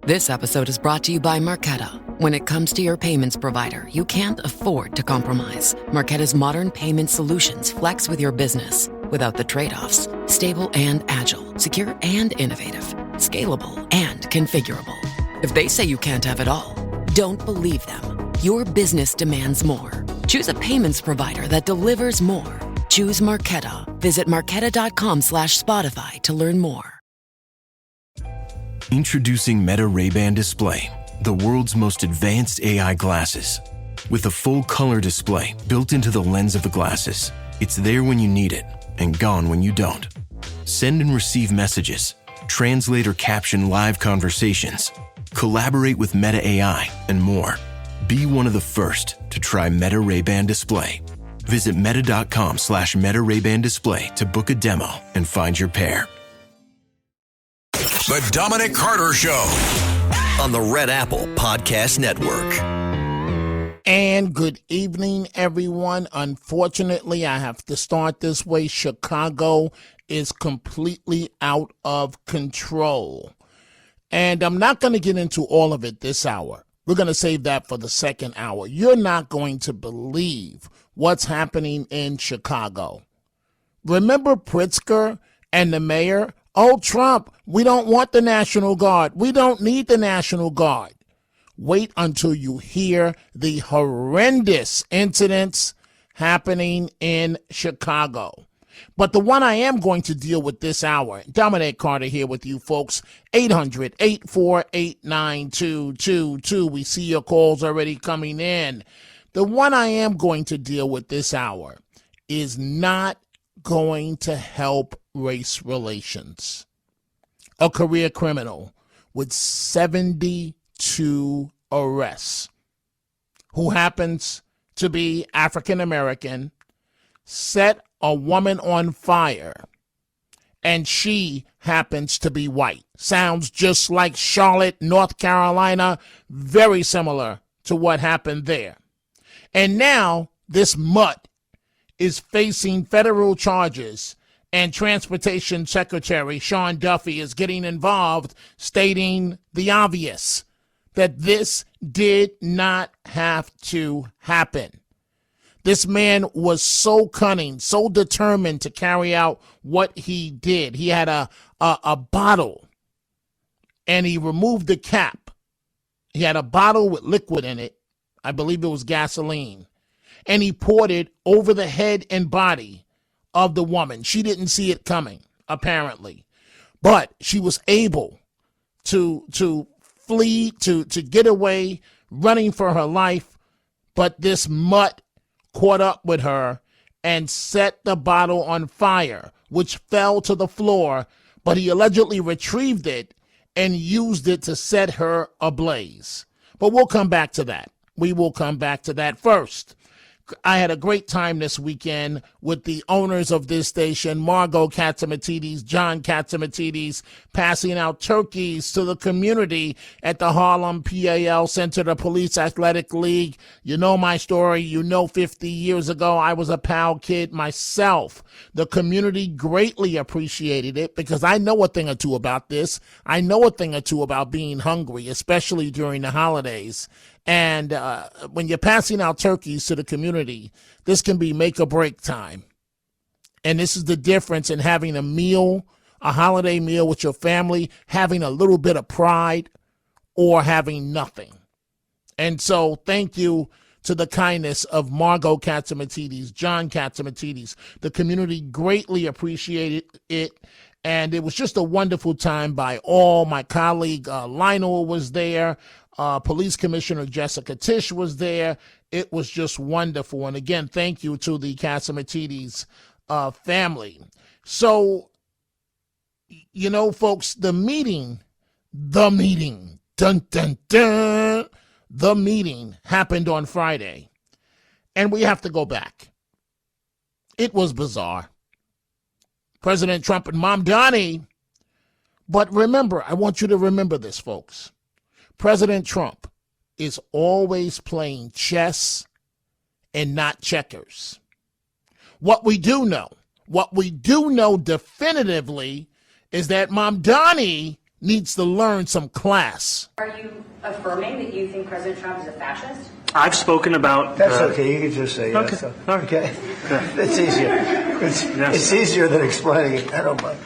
This episode is brought to you by Marqeta. When it comes to your payments provider, you can't afford to compromise. Marqeta's modern payment solutions flex with your business without the trade-offs. Stable and agile, secure and innovative, scalable and configurable. If they say you can't have it all, don't believe them. Your business demands more. Choose a payments provider that delivers more. Choose Marqeta. Visit marqeta.com/Spotify to learn more. Introducing Meta Ray-Ban Display, the world's most advanced AI glasses. With a full color display built into the lens of the glasses, it's there when you need it and gone when you don't. Send and receive messages, translate or caption live conversations, collaborate with Meta AI, and more. Be one of the first to try Meta Ray-Ban Display. Visit meta.com/Meta Ray-Ban Display to book a demo and find your pair. The Dominic Carter Show on the Red Apple Podcast Network. And good evening, everyone. Unfortunately, I have to start this way. Chicago is completely out of control. And I'm not going to get into all of it this hour. We're going to save that for the second hour. You're not going to believe what's happening in Chicago. Remember Pritzker and the mayor? Oh, Trump, we don't want the National Guard. We don't need the National Guard. Wait until you hear the horrendous incidents happening in Chicago. But the one I am going to deal with this hour, Dominic Carter here with you folks, 800-848-9222. We see your calls already coming in. The one I am going to deal with this hour is not going to help race relations. A career criminal with 72 arrests, who happens to be African American, set a woman on fire, and she happens to be white. Sounds just like Charlotte, North Carolina, very similar to what happened there. And now this mutt is facing federal charges, and Transportation Secretary Sean Duffy is getting involved, stating the obvious, that this did not have to happen. This man was so cunning, so determined to carry out what he did. He had a bottle, and he removed the cap. He had a bottle with liquid in it. I believe it was gasoline. And he poured it over the head and body of the woman. She didn't see it coming, apparently. But she was able to flee, to get away, running for her life. But this mutt caught up with her and set the bottle on fire, which fell to the floor, but he allegedly retrieved it and used it to set her ablaze. But we'll come back to that. We will come back to that first. I had a great time this weekend with the owners of this station, Margot Katzimatidis, John Katzimatidis, passing out turkeys to the community at the Harlem PAL Center, the Police Athletic League. You know my story. You know 50 years ago, I was a PAL kid myself. The community greatly appreciated it because I know a thing or two about this. I know a thing or two about being hungry, especially during the holidays. And when you're passing out turkeys to the community, this can be make or break time. And this is the difference in having a meal, a holiday meal with your family, having a little bit of pride, or having nothing. And so thank you to the kindness of Margot Katzimatidis, John Katzimatidis. The community greatly appreciated it. And it was just a wonderful time by all. My colleague Lionel was there. Police Commissioner Jessica Tisch was there. It was just wonderful. And again, thank you to the Katzimatidis family. So, you know, folks, the meeting, dun, dun, dun, the meeting happened on Friday. And we have to go back. It was bizarre. President Trump and Mamdani. But remember, I want you to remember this, folks. President Trump is always playing chess and not checkers. What we do know definitively is that Mamdani needs to learn some class. Are you affirming that you think President Trump is a fascist? I've spoken about... That's okay. You can just say yes. Okay. All right. Okay. It's easier. It's easier than explaining it. I don't mind.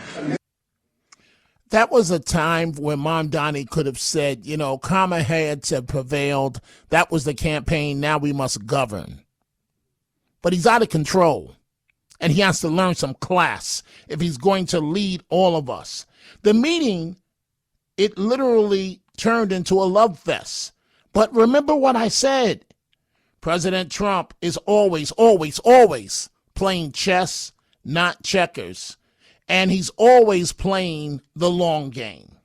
That was a time when Mamdani could have said, calmer heads have prevailed. That was the campaign. Now we must govern. But he's out of control, and he has to learn some class if he's going to lead all of us. The meeting, it literally turned into a love fest. But remember what I said. President Trump is always, always, always playing chess, not checkers. And he's always playing the long game.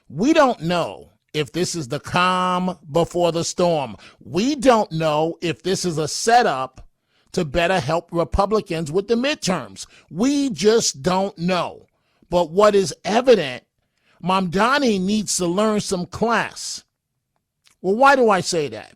We don't know if this is the calm before the storm. We don't know if this is a setup to better help Republicans with the midterms. We just don't know. But what is evident, Mamdani needs to learn some class. Well, why do I say that?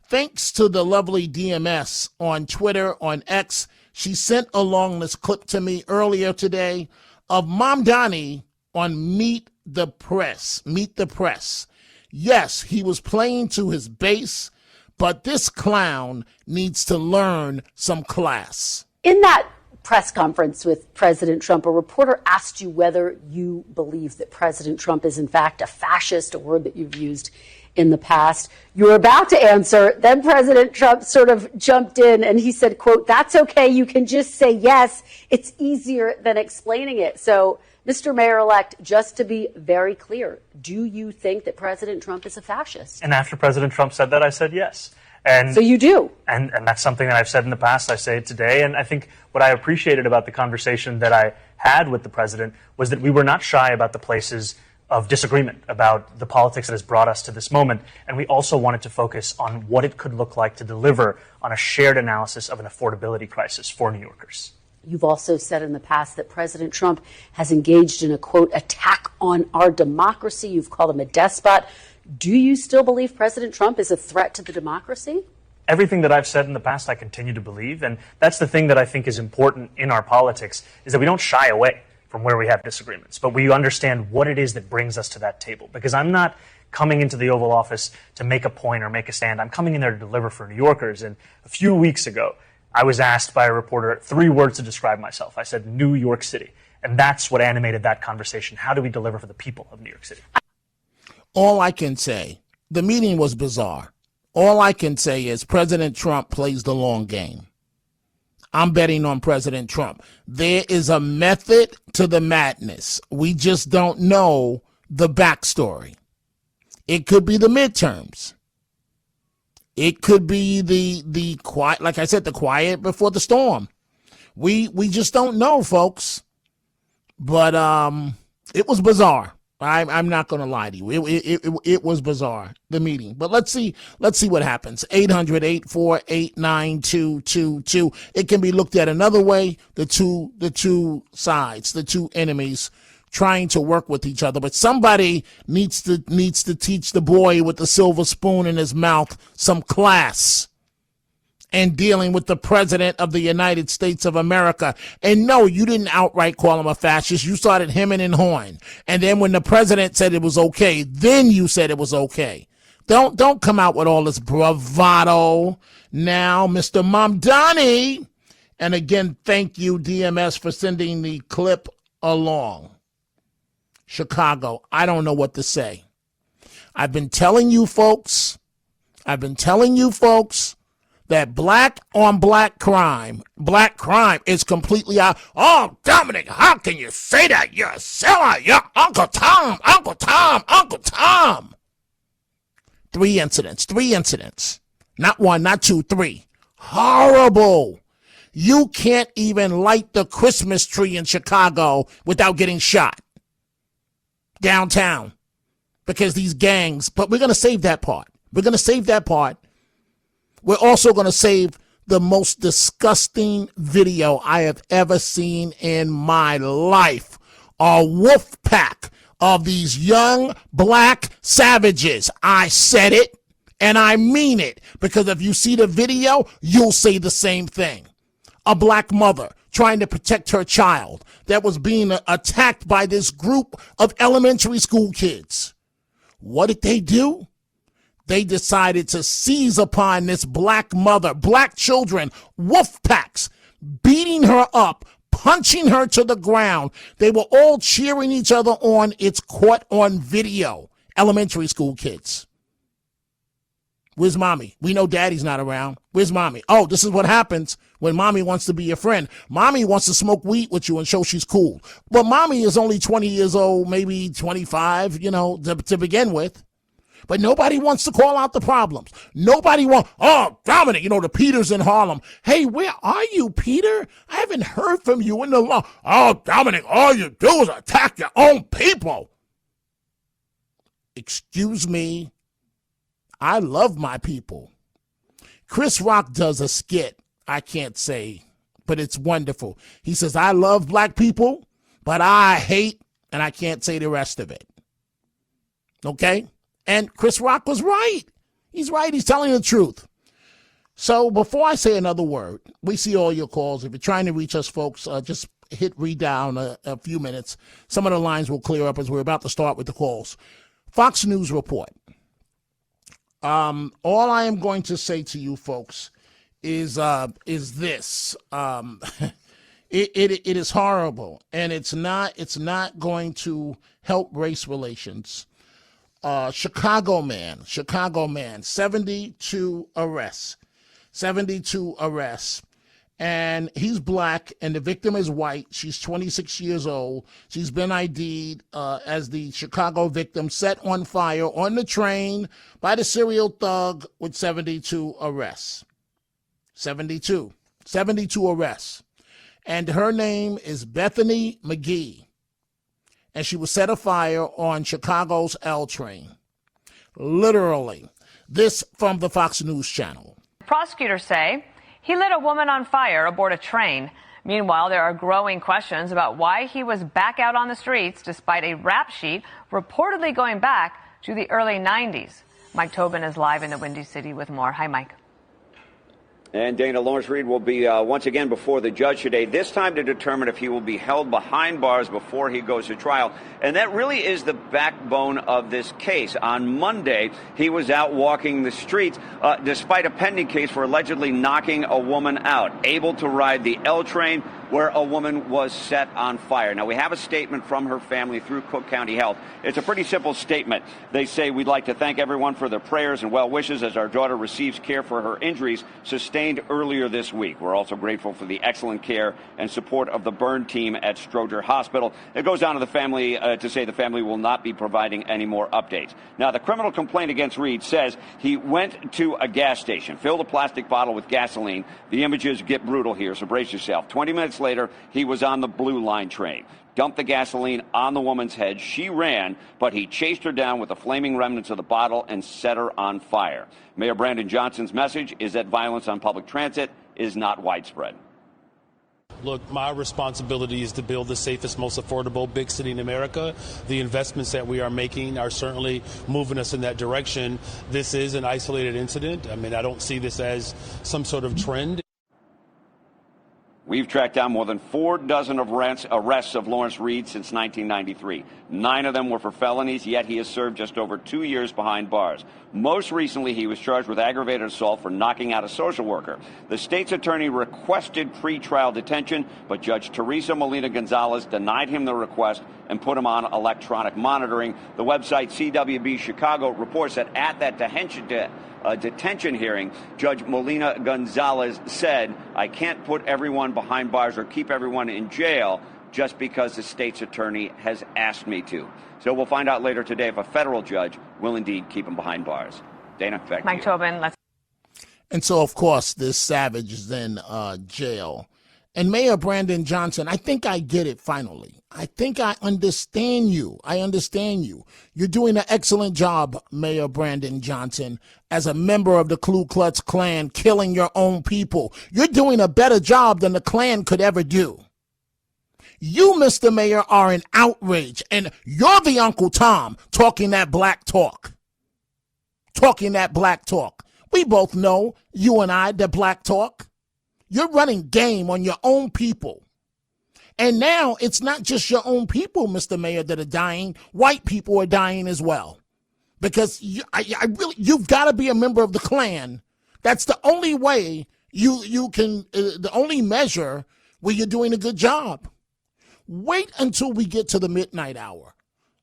Thanks to the lovely DMS on Twitter, on X, she sent along this clip to me earlier today of Mamdani on Meet the Press. Meet the Press. Yes, he was playing to his base, but this clown needs to learn some class. In that press conference with President Trump, a reporter asked you whether you believe that President Trump is in fact a fascist, a word that you've used in the past. You were about to answer, then President Trump sort of jumped in and he said, quote, "That's okay, you can just say yes. It's easier than explaining it." So, Mr. Mayor-elect, just to be very clear, do you think that President Trump is a fascist? And after President Trump said that, I said yes. And so you do? And that's something that I've said in the past. I say it today. And I think what I appreciated about the conversation that I had with the president was that we were not shy about the places of disagreement about the politics that has brought us to this moment. And we also wanted to focus on what it could look like to deliver on a shared analysis of an affordability crisis for New Yorkers. You've also said in the past that President Trump has engaged in a, quote, attack on our democracy. You've called him a despot. Do you still believe President Trump is a threat to the democracy? Everything that I've said in the past, I continue to believe. And that's the thing that I think is important in our politics, is that we don't shy away from where we have disagreements, but we understand what it is that brings us to that table. Because I'm not coming into the Oval Office to make a point or make a stand. I'm coming in there to deliver for New Yorkers. And a few weeks ago, I was asked by a reporter 3 words to describe myself. I said, New York City. And that's what animated that conversation. How do we deliver for the people of New York City? All I can say, the meeting was bizarre. All I can say is President Trump plays the long game. I'm betting on President Trump. There is a method to the madness. We just don't know the backstory. It could be the midterms. It could be the quiet, like I said, the quiet before the storm. We just don't know, folks. But it was bizarre. I'm not going to lie to you. It was bizarre, the meeting. But let's see what happens. 800-848-9222. It can be looked at another way. The two sides, the two enemies trying to work with each other. But somebody needs to teach the boy with the silver spoon in his mouth some class and dealing with the president of the United States of America. And no, you didn't outright call him a fascist. You started hemming and hawing. And then when the president said it was okay, then you said it was okay. Don't come out with all this bravado now, Mr. Mamdani. And again, thank you, DMS, for sending the clip along. Chicago, I don't know what to say. I've been telling you folks that black on black crime is completely out. Oh, Dominic, how can you say that? You're a seller. You're Uncle Tom. 3 incidents. Not 1, not 2, 3. Horrible. You can't even light the Christmas tree in Chicago without getting shot downtown because these gangs, but we're going to save that part. We're also going to save the most disgusting video I have ever seen in my life. A wolf pack of these young black savages. I said it and I mean it, because if you see the video, you'll say the same thing. A black mother trying to protect her child that was being attacked by this group of elementary school kids. What did they do? They decided to seize upon this black mother, black children, wolf packs, beating her up, punching her to the ground. They were all cheering each other on. It's caught on video. Elementary school kids. Where's mommy? We know daddy's not around. Where's mommy? Oh, this is what happens when mommy wants to be your friend. Mommy wants to smoke weed with you and show she's cool. But mommy is only 20 years old, maybe 25, to begin with. But nobody wants to call out the problems. Nobody wants, Dominic, the Peters in Harlem. Hey, where are you, Peter? I haven't heard from you in the long. Oh, Dominic, all you do is attack your own people. Excuse me. I love my people. Chris Rock does a skit, I can't say, but it's wonderful. He says, I love black people, but I hate, and I can't say the rest of it. Okay? And Chris Rock was right. He's right. He's telling the truth. So before I say another word, we see all your calls. If you're trying to reach us, folks, just hit read down a few minutes. Some of the lines will clear up as we're about to start with the calls. Fox News report. All I am going to say to you folks is this. It is horrible, and it's not going to help race relations. Chicago man, 72 arrests, and he's black, and the victim is white. She's 26 years old. She's been ID'd as the Chicago victim set on fire on the train by the serial thug with 72 arrests. 72 arrests. And her name is Bethany McGee. And she was set afire on Chicago's L train. Literally. This from the Fox News Channel. Prosecutors say he lit a woman on fire aboard a train. Meanwhile, there are growing questions about why he was back out on the streets despite a rap sheet reportedly going back to the early 90s. Mike Tobin is live in the Windy City with more. Hi, Mike. And Dana, Lawrence Reed will be once again before the judge today, this time to determine if he will be held behind bars before he goes to trial. And that really is the backbone of this case. On Monday, he was out walking the streets despite a pending case for allegedly knocking a woman out, able to ride the L train where a woman was set on fire. Now, we have a statement from her family through Cook County Health. It's a pretty simple statement. They say, we'd like to thank everyone for their prayers and well wishes as our daughter receives care for her injuries sustained earlier this week. We're also grateful for the excellent care and support of the burn team at Stroger Hospital. It goes on to the family to say the family will not be providing any more updates. Now, the criminal complaint against Reed says he went to a gas station, filled a plastic bottle with gasoline. The images get brutal here, so brace yourself. 20 minutes later, he was on the Blue Line train. Dumped the gasoline on the woman's head. She ran, but he chased her down with the flaming remnants of the bottle and set her on fire. Mayor Brandon Johnson's message is that violence on public transit is not widespread. Look, my responsibility is to build the safest, most affordable big city in America. The investments that we are making are certainly moving us in that direction. This is an isolated incident. I mean, I don't see this as some sort of trend. We've tracked down more than 4 dozen arrests of Lawrence Reed since 1993. 9 of them were for felonies, yet he has served just over 2 years behind bars. Most recently, he was charged with aggravated assault for knocking out a social worker. The state's attorney requested pre-trial detention, but Judge Teresa Molina-Gonzalez denied him the request and put him on electronic monitoring. The website CWB Chicago reports that at that detention hearing, Judge Molina-Gonzalez said, I can't put everyone behind bars or keep everyone in jail just because the state's attorney has asked me to. So we'll find out later today if a federal judge will indeed keep him behind bars. Dana, back to you. Mike Tobin, let's. And so, of course, this savage is in jail. And Mayor Brandon Johnson, I think I get it finally. I think I understand you. You're doing an excellent job, Mayor Brandon Johnson, as a member of the Ku Klux Klan, killing your own people. You're doing a better job than the Klan could ever do. You, Mr. Mayor, are an outrage, and you're the Uncle Tom talking that black talk. We both know, you and I, the black talk. You're running game on your own people. And now it's not just your own people, Mr. Mayor, that are dying. White people are dying as well. Because you've got to be a member of the Klan. That's the only way you can, the only measure where you're doing a good job. Wait until we get to the midnight hour.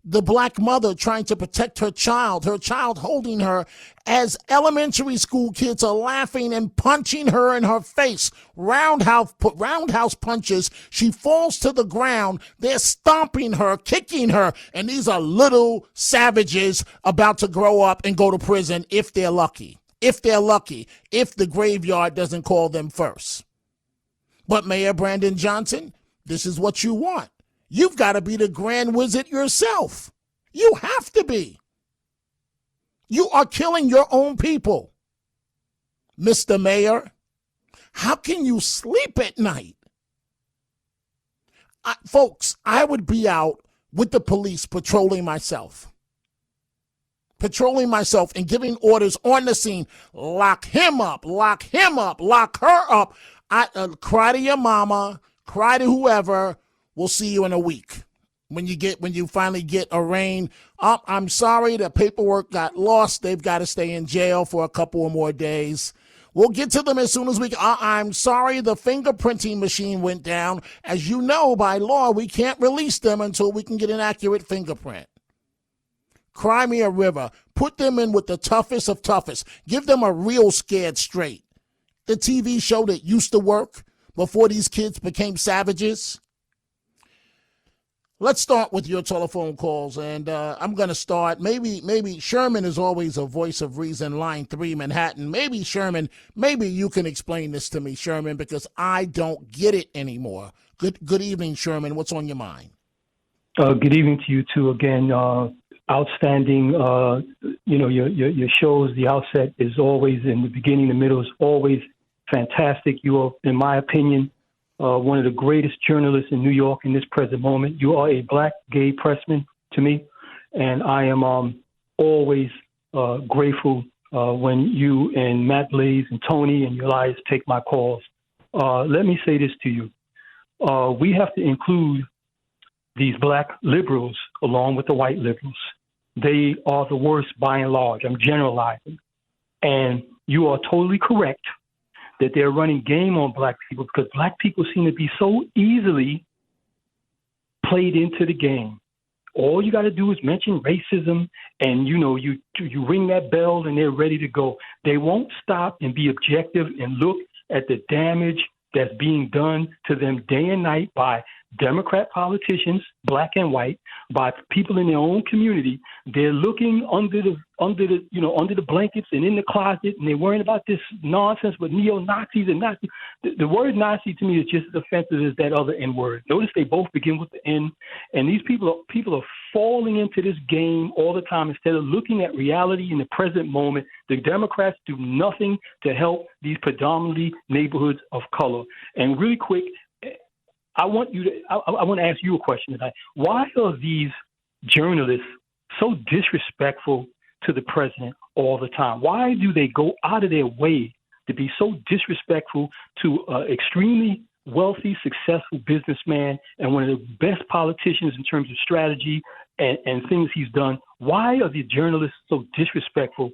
The black mother trying to protect her child holding her as elementary school kids are laughing and punching her in her face. Roundhouse punches. She falls to the ground. They're stomping her, kicking her. And these are little savages about to grow up and go to prison if they're lucky. If the graveyard doesn't call them first. But Mayor Brandon Johnson, this is what you want. You've got to be the grand wizard yourself. You have to be. You are killing your own people. Mr. Mayor, how can you sleep at night? Folks, I would be out with the police patrolling myself and giving orders on the scene. Lock him up, lock her up. Cry to your mama, cry to whoever. We'll see you in a week when you finally get arraigned. I'm sorry, the paperwork got lost. They've got to stay in jail for a couple of more days. We'll get to them as soon as we can. I'm sorry, the fingerprinting machine went down. As you know, by law, we can't release them until we can get an accurate fingerprint. Cry me a river. Put them in with the toughest of toughest. Give them a real scared straight. The TV show that used to work before these kids became savages. Let's start with your telephone calls, and I'm going to start. Maybe Sherman is always a voice of reason, line 3, Manhattan. Maybe Sherman, maybe you can explain this to me, Sherman, because I don't get it anymore. Good evening, Sherman. What's on your mind? Good evening to you too. Again, outstanding. Your shows. The outset is always in the beginning. The middle is always fantastic. You are, in my opinion, one of the greatest journalists in New York in this present moment. You are a black gay pressman to me, and I am always grateful when you and Matt Blaze and Tony and Elias take my calls. Let me say this to you. We have to include these black liberals along with the white liberals. They are the worst by and large. I'm generalizing. And you are totally correct that they're running game on black people because black people seem to be so easily played into the game. All you got to do is mention racism and, you ring that bell and they're ready to go. They won't stop and be objective and look at the damage that's being done to them day and night by Democrat politicians, black and white, by people in their own community. They're looking under the blankets and in the closet, and they're worrying about this nonsense with neo-Nazis and Nazis. The word Nazi to me is just as offensive as that other N word. Notice they both begin with the N, and these people are falling into this game all the time instead of looking at reality in the present moment. The Democrats do nothing to help these predominantly neighborhoods of color. And really quick, I want to ask you a question tonight. Why are these journalists so disrespectful to the president all the time? Why do they go out of their way to be so disrespectful to an extremely wealthy, successful businessman and one of the best politicians in terms of strategy and things he's done? Why are the journalists so disrespectful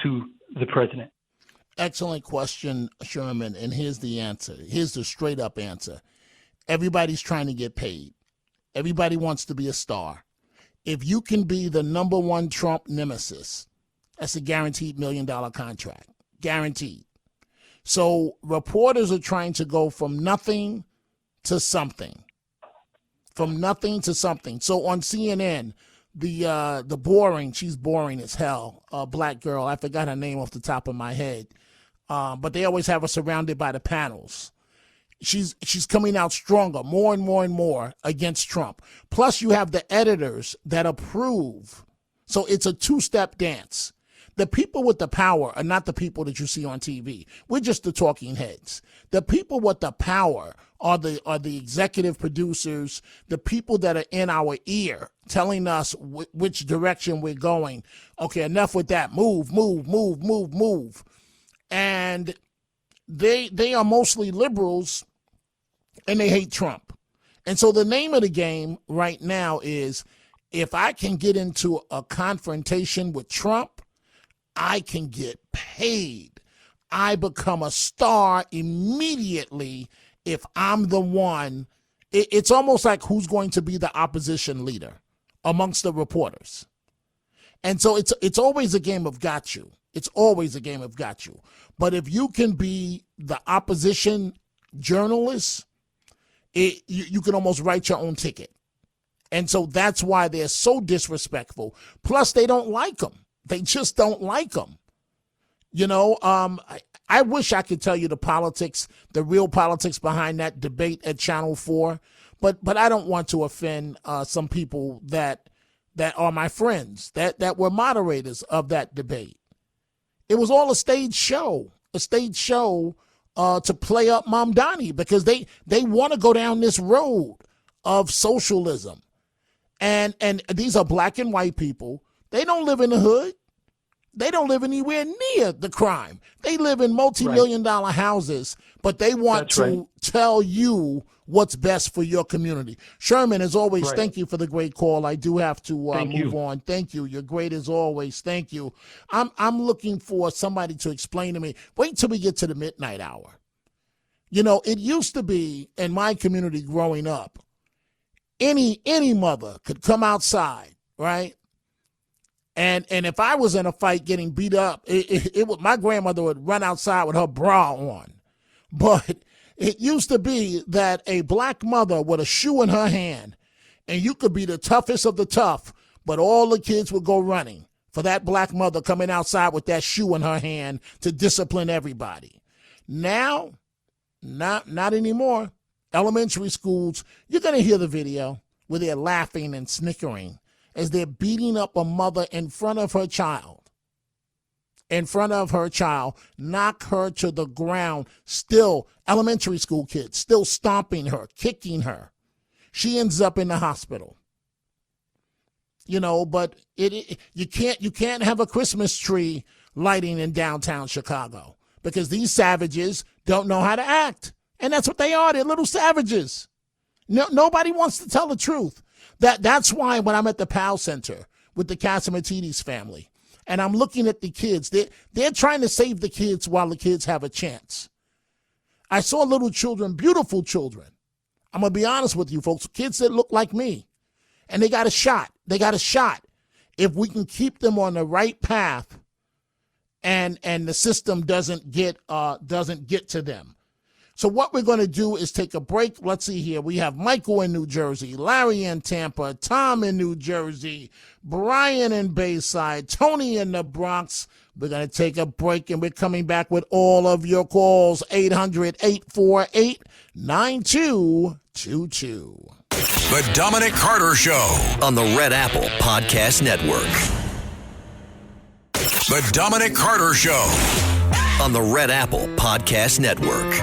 to the president? Excellent question, Sherman, and here's the answer. Here's the straight-up answer. Everybody's trying to get paid. Everybody wants to be a star. If you can be the number one Trump nemesis, that's a guaranteed $1 million contract. Guaranteed. So reporters are trying to go from nothing to something. From nothing to something. So on CNN, the boring, she's boring as hell, black girl, I forgot her name off the top of my head, but they always have her surrounded by the panels. She's coming out stronger, more and more and more against Trump. Plus, you have the editors that approve. So it's a two-step dance. The people with the power are not the people that you see on TV. We're just the talking heads. The people with the power are the executive producers, the people that are in our ear telling us which direction we're going. Okay, enough with that. Move. And they are mostly liberals, and they hate Trump. And so the name of the game right now is, if I can get into a confrontation with Trump, I can get paid. I become a star immediately if I'm the one. It's almost like who's going to be the opposition leader amongst the reporters. And so it's always a game of got you. It's always a game of got you. But if you can be the opposition journalist, you can almost write your own ticket. And so that's why they're so disrespectful. Plus, they don't like them. They just don't like them. I wish I could tell you the politics, the real politics behind that debate at Channel 4, but I don't want to offend some people that are my friends, that were moderators of that debate. It was all a stage show to play up Mamdani, because they want to go down this road of socialism. And these are black and white people. They don't live in the hood. They don't live anywhere near the crime. They live in multi-million-dollar houses, but they want to tell you what's best for your community. Sherman, as always, thank you for the great call. I do have to move on. Thank you. You're great as always. Thank you. I'm looking for somebody to explain to me. Wait till we get to the midnight hour. It used to be in my community growing up, any mother could come outside, right? And if I was in a fight getting beat up, my grandmother would run outside with her bra on. But it used to be that a black mother with a shoe in her hand, and you could be the toughest of the tough, but all the kids would go running for that black mother coming outside with that shoe in her hand to discipline everybody. Now, not anymore. Elementary schools, you're going to hear the video where they're laughing and snickering as they're beating up a mother in front of her child. Knock her to the ground. Still, elementary school kids, still stomping her, kicking her. She ends up in the hospital. But you can't have a Christmas tree lighting in downtown Chicago, because these savages don't know how to act. And that's what they are. They're little savages. Nobody wants to tell the truth. That's why when I'm at the PAL Center with the Casamatides family, and I'm looking at the kids, they're trying to save the kids while the kids have a chance. I saw little children, beautiful children. I'm going to be honest with you, folks, kids that look like me, and they got a shot. If we can keep them on the right path and the system doesn't get to them. So what we're going to do is take a break. Let's see here. We have Michael in New Jersey, Larry in Tampa, Tom in New Jersey, Brian in Bayside, Tony in the Bronx. We're going to take a break, and we're coming back with all of your calls, 800-848-9222. The Dominic Carter Show on the Red Apple Podcast Network. The Dominic Carter Show on the Red Apple Podcast Network.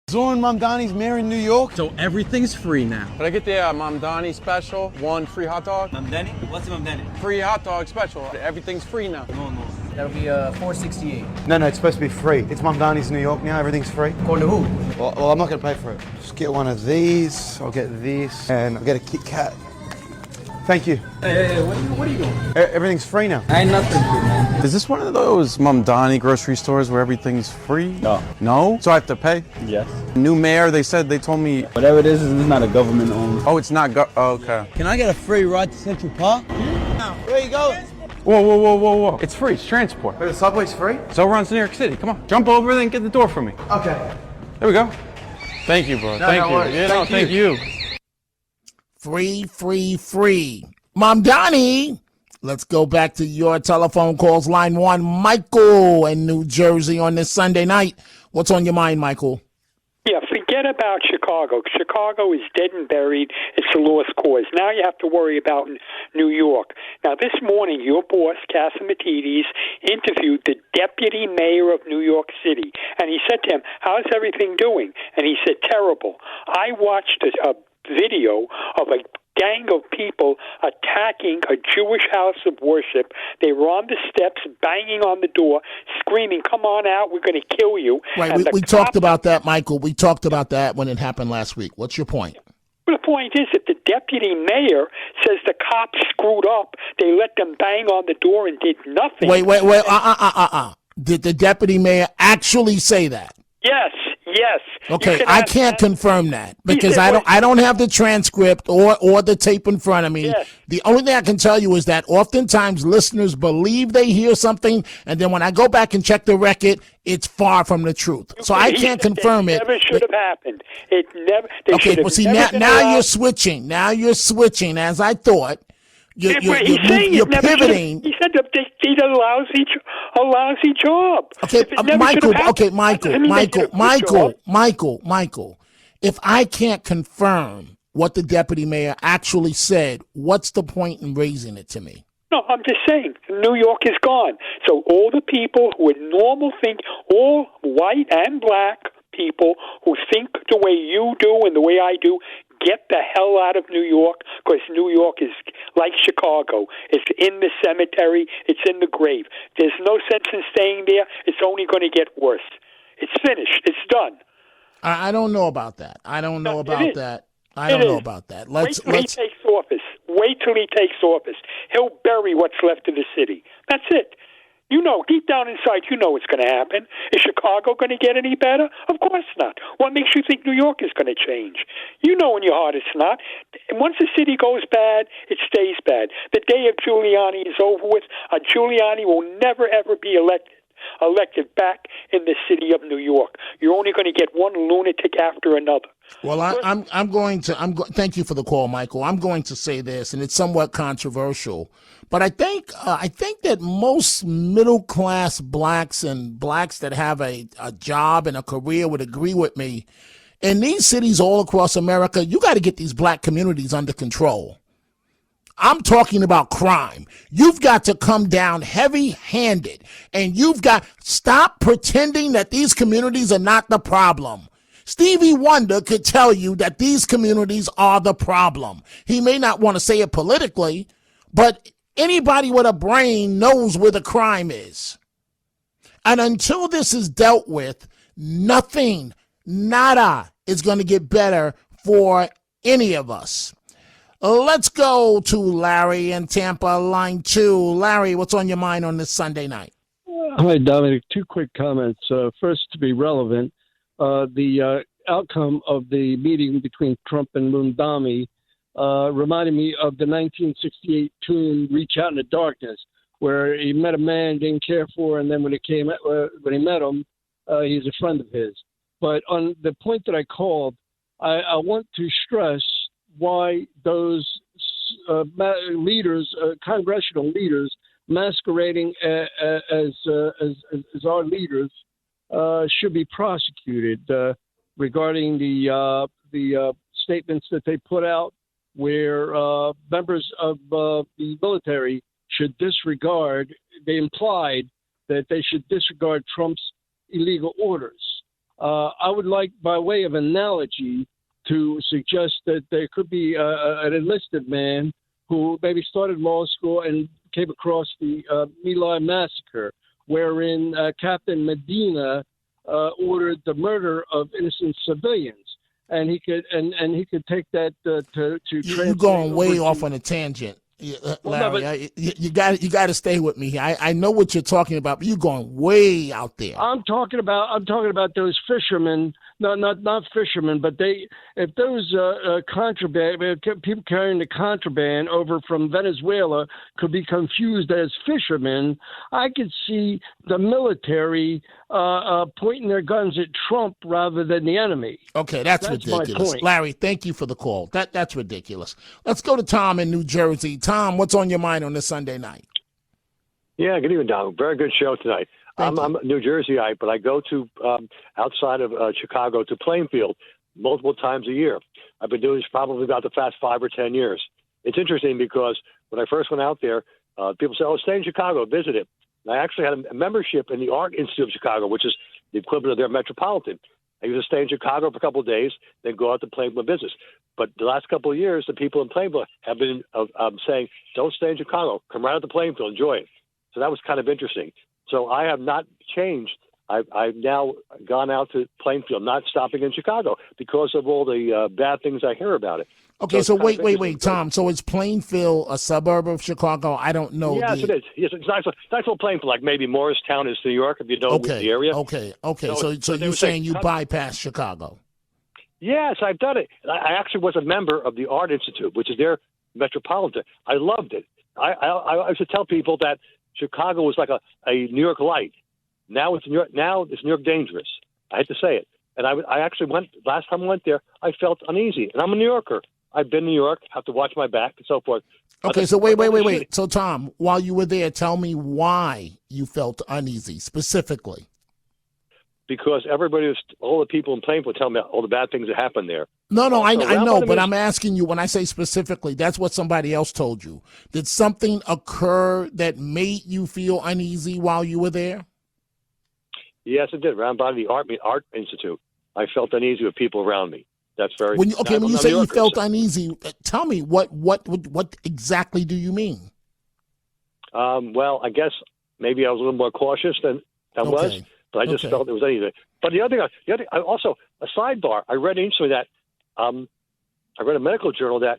Zohran Mamdani's mayor in New York. So everything's free now. Can I get the Mamdani special? 1 free hot dog? Mamdani? What's the Mamdani? Free hot dog special. Everything's free now. No. That'll be $4.68. No, it's supposed to be free. It's Mamdani's New York now. Everything's free. According to who? Well, I'm not going to pay for it. Just get one of these. I'll get this. And I'll get a Kit Kat. Thank you. Hey, what are you doing? Everything's free now. I ain't nothing free, man. Is this one of those Mamdani grocery stores where everything's free? No. No? So I have to pay? Yes. New mayor, they told me... Whatever it is not a government owned. Oh, it's not okay. Can I get a free ride to Central Park? No. Where you going? Whoa. It's free. It's transport. But the subway's free? Zohran's in New York City. Come on. Jump over there and get the door for me. Okay. There we go. Thank you, bro. Thank you. Yeah, thank you. Free. Mamdani, let's go back to your telephone calls. Line 1, Michael in New Jersey on this Sunday night. What's on your mind, Michael? Yeah, forget about Chicago. Chicago is dead and buried. It's a lost cause. Now you have to worry about New York. Now, this morning, your boss, Casamatides, interviewed the deputy mayor of New York City. And he said to him, how's everything doing? And he said, terrible. I watched a video of a gang of people attacking a Jewish house of worship. They were on the steps, banging on the door, screaming, "Come on out, we're going to kill you." Right, And we the talked cops- about that, Michael. We talked about that when it happened last week. What's your point? Well, the point is that the deputy mayor says the cops screwed up. They let them bang on the door and did nothing. Wait. Did the deputy mayor actually say that? Yes. Okay, I can't confirm that because I don't have the transcript or the tape in front of me. Yes. The only thing I can tell you is that oftentimes listeners believe they hear something, and then when I go back and check the record, it's far from the truth. So I can't confirm it. Never should have happened. It never. They Okay, should have well, see, never been now allowed- you're switching. Now you're switching, as I thought. You're saying you're it never should have- pivoting. He said that they did a lousy job. Okay, If it never should have happened, that doesn't mean they did a good job. Michael. If I can't confirm what the deputy mayor actually said, what's the point in raising it to me? No, I'm just saying, New York is gone. So all the people who would normal think, all white and black people who think the way you do and the way I do, get the hell out of New York, because New York is like Chicago. It's in the cemetery. It's in the grave. There's no sense in staying there. It's only going to get worse. It's finished. It's done. I don't know about that. I don't know about that. Wait till he takes office. Wait till he takes office. He'll bury what's left of the city. That's it. You know, deep down inside, you know what's going to happen. Is Chicago going to get any better? Of course not. What makes you think New York is going to change? You know in your heart it's not. And once the city goes bad, it stays bad. The day of Giuliani is over with. Giuliani will never, ever be elected back in the city of New York. You're only going to get one lunatic after another. Well, thank you for the call, Michael. I'm going to say this, and it's somewhat controversial, but I think that most middle class blacks and blacks that have a job and a career would agree with me. In these cities all across America, you got to get these black communities under control. I'm talking about crime. You've got to come down heavy-handed, and you've got stop pretending that these communities are not the problem. Stevie Wonder could tell you that these communities are the problem. He may not want to say it politically, but anybody with a brain knows where the crime is. And until this is dealt with, nothing, nada, is going to get better for any of us. Let's go to Larry in Tampa, line 2. Larry, what's on your mind on this Sunday night? Hi, Dominic. 2 quick comments. First, to be relevant, the outcome of the meeting between Trump and Mamdani reminded me of the 1968 tune "Reach Out in the Darkness," where he met a man didn't care for, and then when he met him, he's a friend of his. But on the point that I called, I want to stress why those leaders, congressional leaders, masquerading as our leaders, should be prosecuted regarding the statements that they put out, where members of the military should disregard. They implied that they should disregard Trump's illegal orders. I would like, by way of analogy, to suggest that there could be an enlisted man who maybe started law school and came across the My Lai massacre, wherein Captain Medina ordered the murder of innocent civilians, and he could take that to. You're going way off on a tangent, Larry. You got to stay with me. I know what you're talking about, but you're going way out there. I'm talking about those fishermen. No, not fishermen, but if those contraband people carrying the contraband over from Venezuela could be confused as fishermen, I could see the military pointing their guns at Trump rather than the enemy. Okay, that's ridiculous. Larry, thank you for the call. That's ridiculous. Let's go to Tom in New Jersey. Tom, what's on your mind on this Sunday night? Yeah, good evening, Don. Very good show tonight. I'm a New Jerseyite, but I go to outside of Chicago to Plainfield multiple times a year. I've been doing this probably about the past 5 or 10 years. It's interesting because when I first went out there, people say, "Oh, stay in Chicago, visit it." And I actually had a membership in the Art Institute of Chicago, which is the equivalent of their Metropolitan. I used to stay in Chicago for a couple of days, then go out to Plainville business. But the last couple of years, the people in Plainville have been saying, don't stay in Chicago. Come right out to Plainville. Enjoy it. So that was kind of interesting. So I have not changed. I've now gone out to Plainfield, not stopping in Chicago because of all the bad things I hear about it. Okay, so wait, Tom. So is Plainfield a suburb of Chicago? I don't know. Yes, it is. Yes, it's nice little Plainfield, like maybe Morristown is New York, if you know the area. Okay. So you're saying you bypass Chicago? Yes, I've done it. I actually was a member of the Art Institute, which is their metropolitan. I loved it. I used to tell people that Chicago was like a New York light. Now it's New York dangerous. I hate to say it. And I actually went, last time I went there, I felt uneasy. And I'm a New Yorker. I've been to New York, have to watch my back and so forth. Okay, so wait. So, Tom, while you were there, tell me why you felt uneasy specifically. Because all the people in Plainfield tell me all the bad things that happen there. No, I know, but I'm asking you, when I say specifically, that's what somebody else told you. Did something occur that made you feel uneasy while you were there? Yes, it did. Around by the Art Institute, I felt uneasy with people around me. That's very. When you say you felt uneasy, tell me what exactly do you mean? Well, I guess maybe I was a little more cautious than I was, but I just felt it was uneasy. But the other thing, also a sidebar. I read recently that I read a medical journal that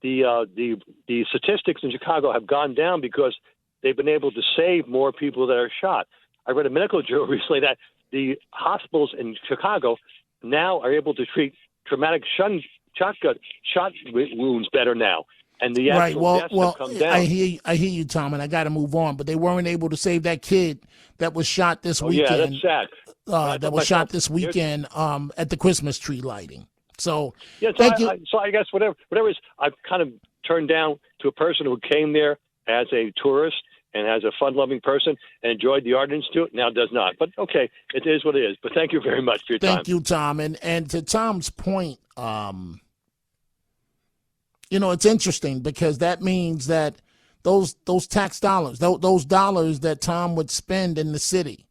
the statistics in Chicago have gone down because they've been able to save more people that are shot. I read a medical journal recently that the hospitals in Chicago now are able to treat traumatic shot wounds better now, and the actual deaths have come down. I hear you, Tom, and I got to move on. But they weren't able to save that kid that was shot this weekend. Yeah, that's sad. That was shot this weekend at the Christmas tree lighting. So thank you. So I guess whatever is, I've kind of turned down to a person who came there as a tourist and as a fun-loving person and enjoyed the Art Institute, now does not. But, okay, it is what it is. But thank you very much for your time. Thank you, Tom. And to Tom's point, it's interesting because that means that those tax dollars, those dollars that Tom would spend in the city,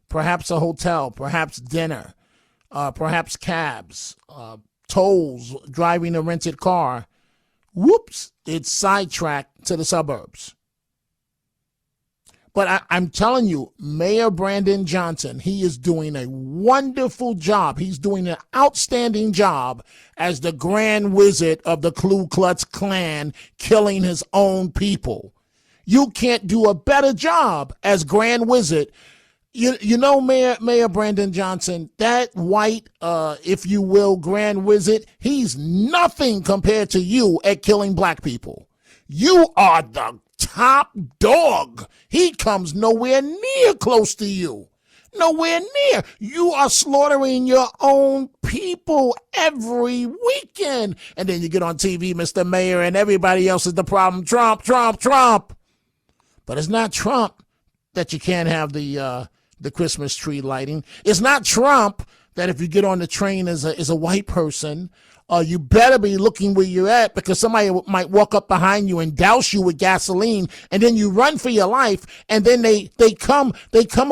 perhaps a hotel, perhaps dinner, perhaps cabs, tolls, driving a rented car, whoops, it's sidetracked to the suburbs. But I'm telling you, Mayor Brandon Johnson, he is doing a wonderful job. He's doing an outstanding job as the Grand Wizard of the Ku Klux Klan, killing his own people. You can't do a better job as Grand Wizard. You know, Mayor Brandon Johnson, that white, if you will, Grand Wizard, he's nothing compared to you at killing black people. You are the top dog. He comes nowhere near close to you. Nowhere near. You are slaughtering your own people every weekend. And then you get on TV, Mr. Mayor, and everybody else is the problem. Trump. But it's not Trump that you can't have the Christmas tree lighting. It's not Trump that if you get on the train as a white person, you better be looking where you're at, because somebody might walk up behind you and douse you with gasoline, and then you run for your life, and then they come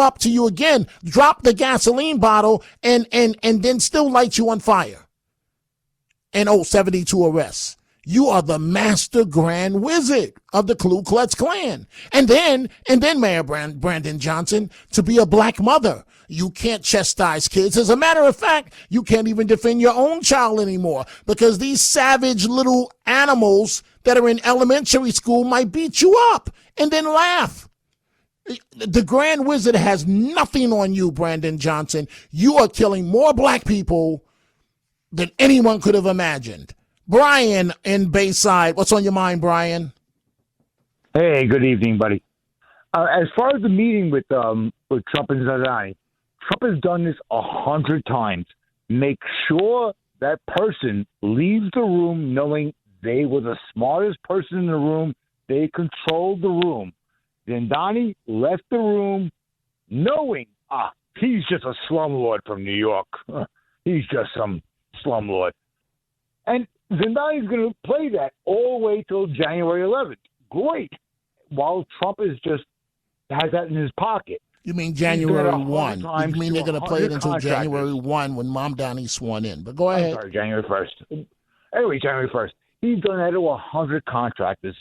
up to you again, drop the gasoline bottle, and then still light you on fire. And 72 arrests. You are the master Grand Wizard of the Ku Klux Klan. And then Mayor Brandon Johnson, to be a black mother. You can't chastise kids. As a matter of fact, you can't even defend your own child anymore, because these savage little animals that are in elementary school might beat you up and then laugh. The Grand Wizard has nothing on you, Brandon Johnson. You are killing more black people than anyone could have imagined. Brian in Bayside, what's on your mind, Brian? Hey, good evening, buddy. As far as the meeting with Trump and Mamdani, Trump has done this 100 times. Make sure that person leaves the room knowing they were the smartest person in the room. They controlled the room. Mamdani left the room knowing, he's just a slumlord from New York. He's just some slumlord. And Mamdani's going to play that all the way till January 11th. Great. While Trump is just has that in his pocket. You mean January 1? You mean they're going to play it until contractors. January 1 when Mamdani's sworn in? But go I'm ahead. sorry, January 1st. Anyway, January 1st. He's done that to 100 contractors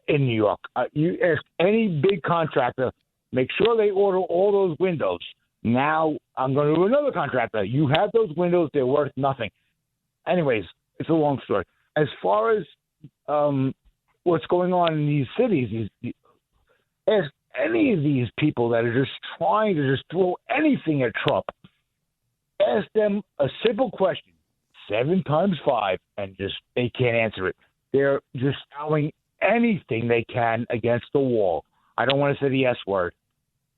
in New York. You ask any big contractor, make sure they order all those windows. Now I'm going to do another contractor. You have those windows, they're worth nothing. Anyways, it's a long story. As far as what's going on in these cities, ask any of these people that are just trying to just throw anything at Trump, ask them a simple question, 7 times 5, and just they can't answer it. They're just throwing anything they can against the wall. I don't want to say the S word.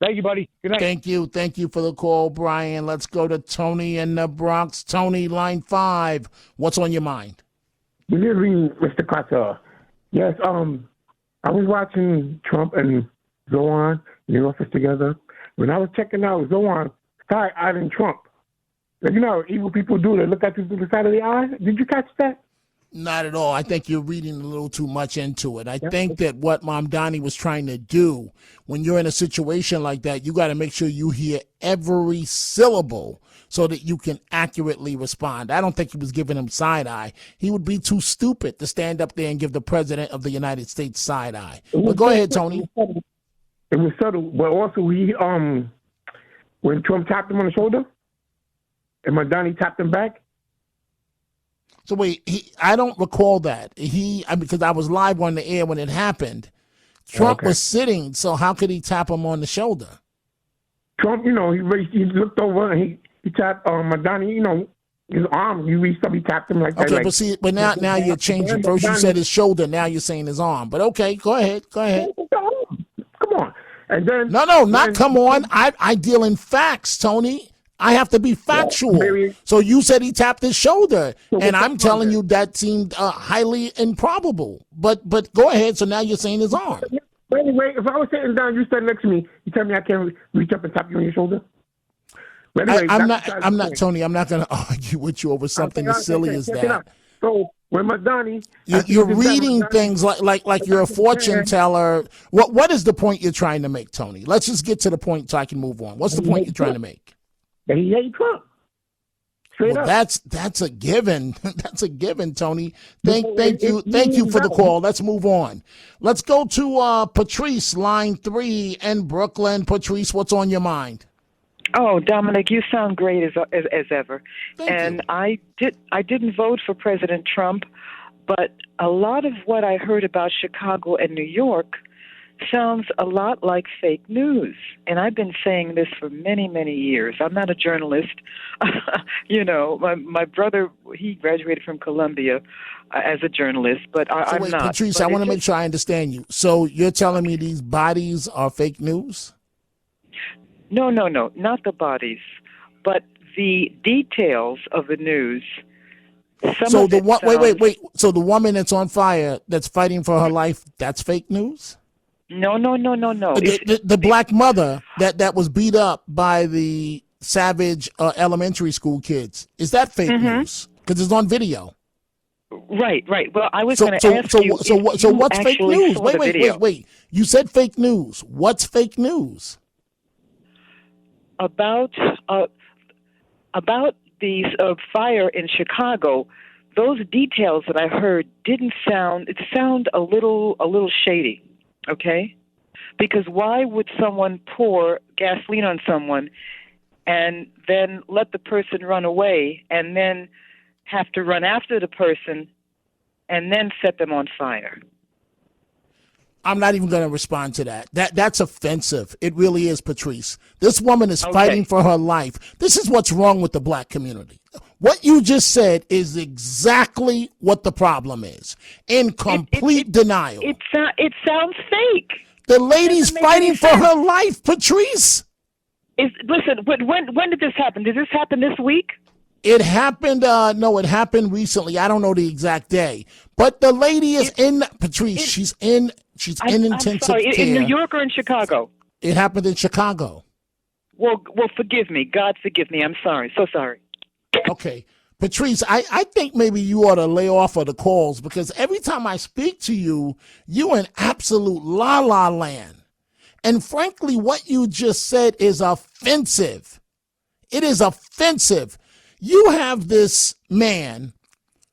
Thank you, buddy. Good night. Thank you. Thank you for the call, Brian. Let's go to Tony in the Bronx. Tony, line 5. What's on your mind? Good evening, Mr. Carter. Yes, I was watching Trump and Zohran in the office together. When I was checking out, Zohran started eyeing Trump. Like, you know, evil people do. They look at you through the side of the eye. Did you catch that? Not at all. I think you're reading a little too much into it. I think that what Mamdani was trying to do, when you're in a situation like that, you got to make sure you hear every syllable so that you can accurately respond. I don't think he was giving him side eye. He would be too stupid to stand up there and give the president of the United States side eye. But go ahead, Tony. It was subtle, but also he when Trump tapped him on the shoulder and Mamdani tapped him back. So wait, I don't recall that. Because I was live on the air when it happened. Trump was sitting, so how could he tap him on the shoulder? Trump, you know, he looked over and he tapped Mamdani, you know, his arm. You reached up, he tapped him like that. Okay, but now you're changing. First you said his shoulder, now you're saying his arm. But okay, go ahead. Come on. And then come on. I deal in facts, Tony. I have to be factual. So you said he tapped his shoulder, and I'm telling you that seemed highly improbable. But go ahead. So now you're saying his arm. But anyway, if I was sitting down, you stand next to me, you tell me I can't reach up and tap you on your shoulder? But anyway, I'm not, Tony. I'm not going to argue with you over something as silly as that. So when Mamdani, you're reading things like you're a fortune teller. What is the point you're trying to make, Tony? Let's just get to the point so I can move on. What's the point you're trying to make? That he hates Trump. Well, that's a given. That's a given, Tony. Thank you for the call. Let's move on. Let's go to Patrice, line 3 in Brooklyn. Patrice, what's on your mind? Oh, Dominic, you sound great as ever. Thank you. I didn't vote for President Trump, but a lot of what I heard about Chicago and New York sounds a lot like fake news. And I've been saying this for many, many years. I'm not a journalist. You know, my brother, he graduated from Columbia as a journalist, but I'm not. Patrice, I want to make sure I understand you. So you're telling me these bodies are fake news? No, not the bodies, but the details of the news. Wait. So the woman that's on fire, that's fighting for her life, that's fake news? No. The black mother that was beat up by the savage elementary school kids, is that fake news? Because it's on video. Right. Well, I was going to ask you. So what's fake news? Wait. You said fake news. What's fake news? About the fire in Chicago, those details that I heard sound a little shady. Okay? Because why would someone pour gasoline on someone and then let the person run away and then have to run after the person and then set them on fire? I'm not even going to respond to that. That's offensive. It really is, Patrice. This woman is fighting for her life. This is what's wrong with the black community. What you just said is exactly what the problem is. In complete denial. It sounds fake. The lady's fighting for her life, Patrice. Listen, when did this happen? Did this happen this week? It happened, it happened recently. I don't know the exact day. But the lady is Patrice, she's in intensive care. In New York or in Chicago? It happened in Chicago. Well, forgive me. God forgive me. I'm sorry. So sorry. Okay. Patrice, I think maybe you ought to lay off of the calls because every time I speak to you, you in absolute la-la land. And frankly, what you just said is offensive. It is offensive. You have this man,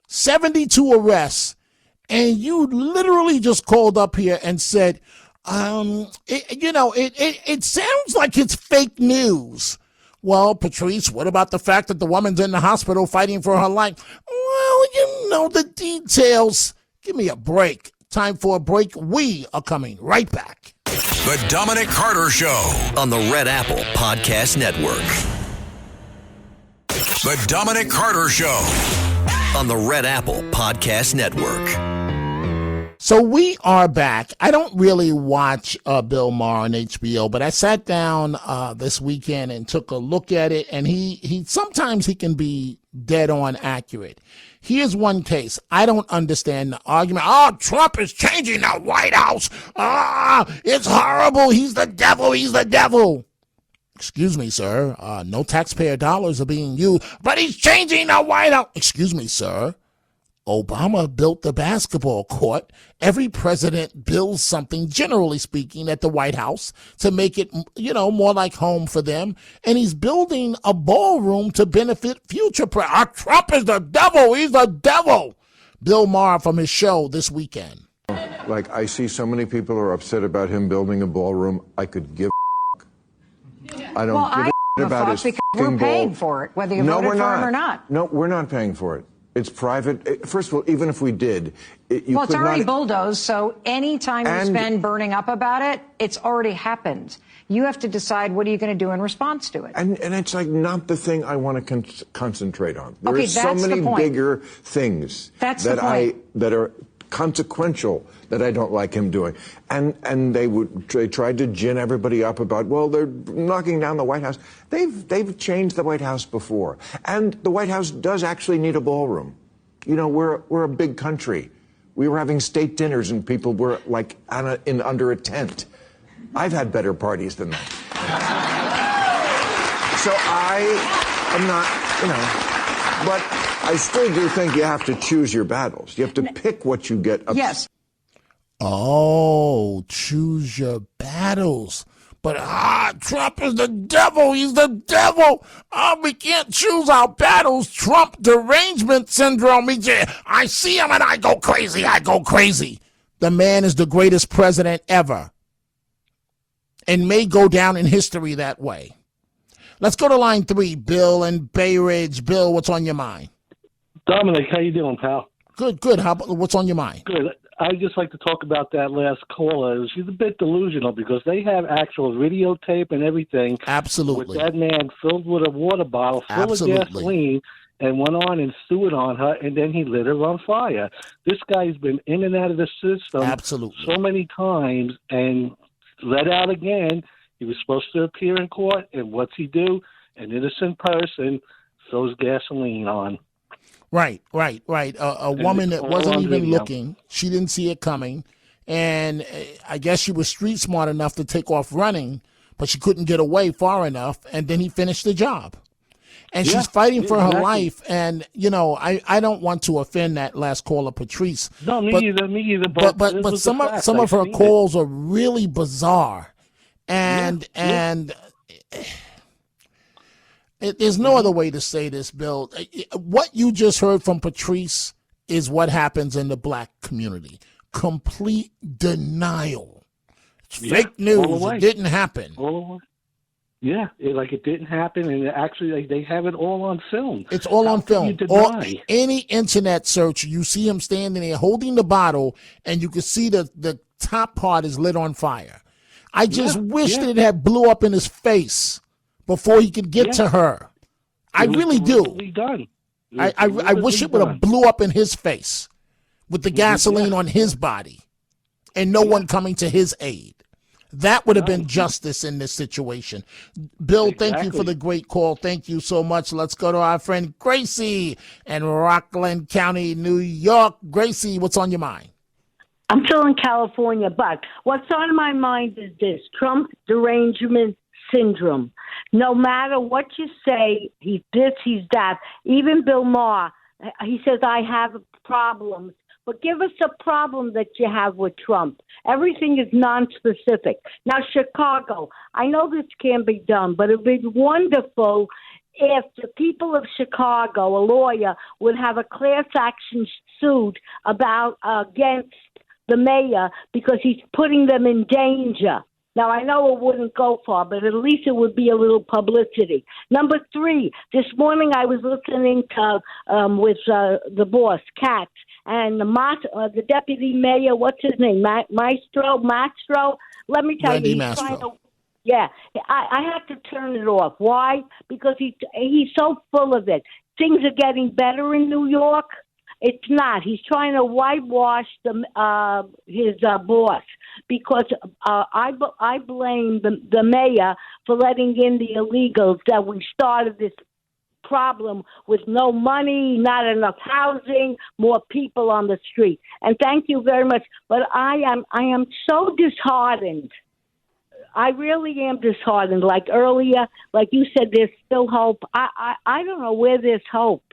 72 arrests, and you literally just called up here and said, it sounds like it's fake news. Well, Patrice, what about the fact that the woman's in the hospital fighting for her life? Well, you know the details. Give me a break. Time for a break. We are coming right back. The Dominic Carter Show on the Red Apple Podcast Network. The Dominic Carter Show on the Red Apple Podcast Network. So we are back. I don't really watch Bill Maher on HBO, but I sat down this weekend and took a look at it, and he sometimes he can be dead on accurate. Here's one case. I don't understand the argument. Oh, Trump is changing the White House. It's horrible. He's the devil. He's the devil. Excuse me, sir. No taxpayer dollars are being used, but he's changing the White House. Excuse me, sir. Obama built the basketball court. Every president builds something, generally speaking, at the White House to make it, more like home for them. And he's building a ballroom to benefit future presidents. Trump is the devil. He's the devil. Bill Maher from his show this weekend. Like, I see so many people are upset about him building a ballroom. I could give a I don't give a about his because we're paying for it, whether you voted for him or not. No, we're not paying for it. It's private. First of all, even if we did, it's already bulldozed, so any time you spend burning up about it, it's already happened. You have to decide what are you going to do in response to it. And it's like not the thing I want to concentrate on. There Okay, are so many bigger things that are consequential that I don't like him doing. And they tried to gin everybody up about, well, they're knocking down the White House. They've changed the White House before. And the White House does actually need a ballroom. We're a big country. We were having state dinners and people were like under a tent. I've had better parties than that. So I am not, but I still do think you have to choose your battles. You have to pick what you get upset. Yes. Oh, choose your battles. But Trump is the devil. He's the devil. We can't choose our battles. Trump derangement syndrome. I see him and I go crazy. The man is the greatest president ever and may go down in history that way. Let's go to line 3, Bill in Bay Ridge. Bill, what's on your mind? Dominic, how you doing, pal? Good. What's on your mind? Good. I'd just like to talk about that last caller. She's a bit delusional because they have actual videotape and everything. Absolutely. With that man filled with a water bottle full of gasoline and went on and threw it on her, and then he lit her on fire. This guy's been in and out of the system so many times and let out again. He was supposed to appear in court, and what's he do? An innocent person throws gasoline on. Right. A woman that wasn't even looking. She didn't see it coming. And I guess she was street smart enough to take off running, but she couldn't get away far enough. And then he finished the job. And she's fighting for her life. And, I don't want to offend that last caller, Patrice. No, me either. But some of her calls are really bizarre. And there's no other way to say this, Bill. What you just heard from Patrice is what happens in the black community. Complete denial. It's fake news. It didn't happen. Yeah, it didn't happen, and actually they have it all on film. It's all on film. Any internet search, you see him standing there holding the bottle, and you can see the top part is lit on fire. I just wish that it had blew up in his face before he could get to her. I really do. I wish it would have blew up in his face with the gasoline on his body and no one coming to his aid. That would have been justice in this situation. Bill, thank you for the great call. Thank you so much. Let's go to our friend Gracie in Rockland County, New York. Gracie, what's on your mind? I'm still in California, but what's on my mind is this: Trump derangement syndrome. No matter what you say, he's this, he's that. Even Bill Maher, he says, I have problems But give us a problem that you have with Trump. Everything is non-specific. Now, Chicago, I know this can't be done, but it would be wonderful if the people of Chicago, a lawyer, would have a class action suit against the mayor because he's putting them in danger. Now, I know it wouldn't go far, but at least it would be a little publicity. Number 3, this morning I was listening to with the boss, Katz, and the deputy mayor, what's his name, Mastro? Let me tell Randy you, Mastro. Yeah, I had to turn it off. Why? Because he's so full of it. Things are getting better in New York. It's not. He's trying to whitewash his boss because I blame the mayor for letting in the illegals that we started this problem with no money, not enough housing, more people on the street. And thank you very much. But I am so disheartened. I really am disheartened. Like earlier, like you said, there's still hope. I don't know where there's hope.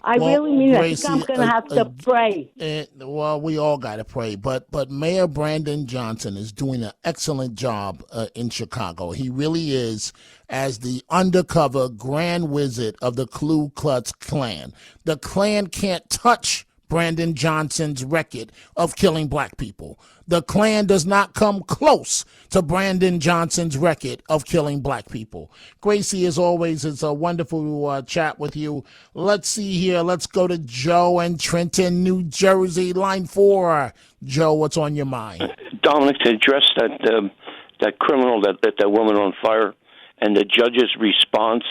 I really mean, Gracie, I think I'm going to have to pray. Well, we all got to pray. But Mayor Brandon Johnson is doing an excellent job in Chicago. He really is, as the undercover grand wizard of the Ku Klux Klan. The Klan can't touch Brandon Johnson's record of killing black people. The Klan does not come close to Brandon Johnson's record of killing black people. Gracie, as always, it's a wonderful chat with you. Let's see here. Let's go to Joe in Trenton, New Jersey, line 4. Joe, what's on your mind? Dominic, to address that criminal, that woman on fire, and the judge's response,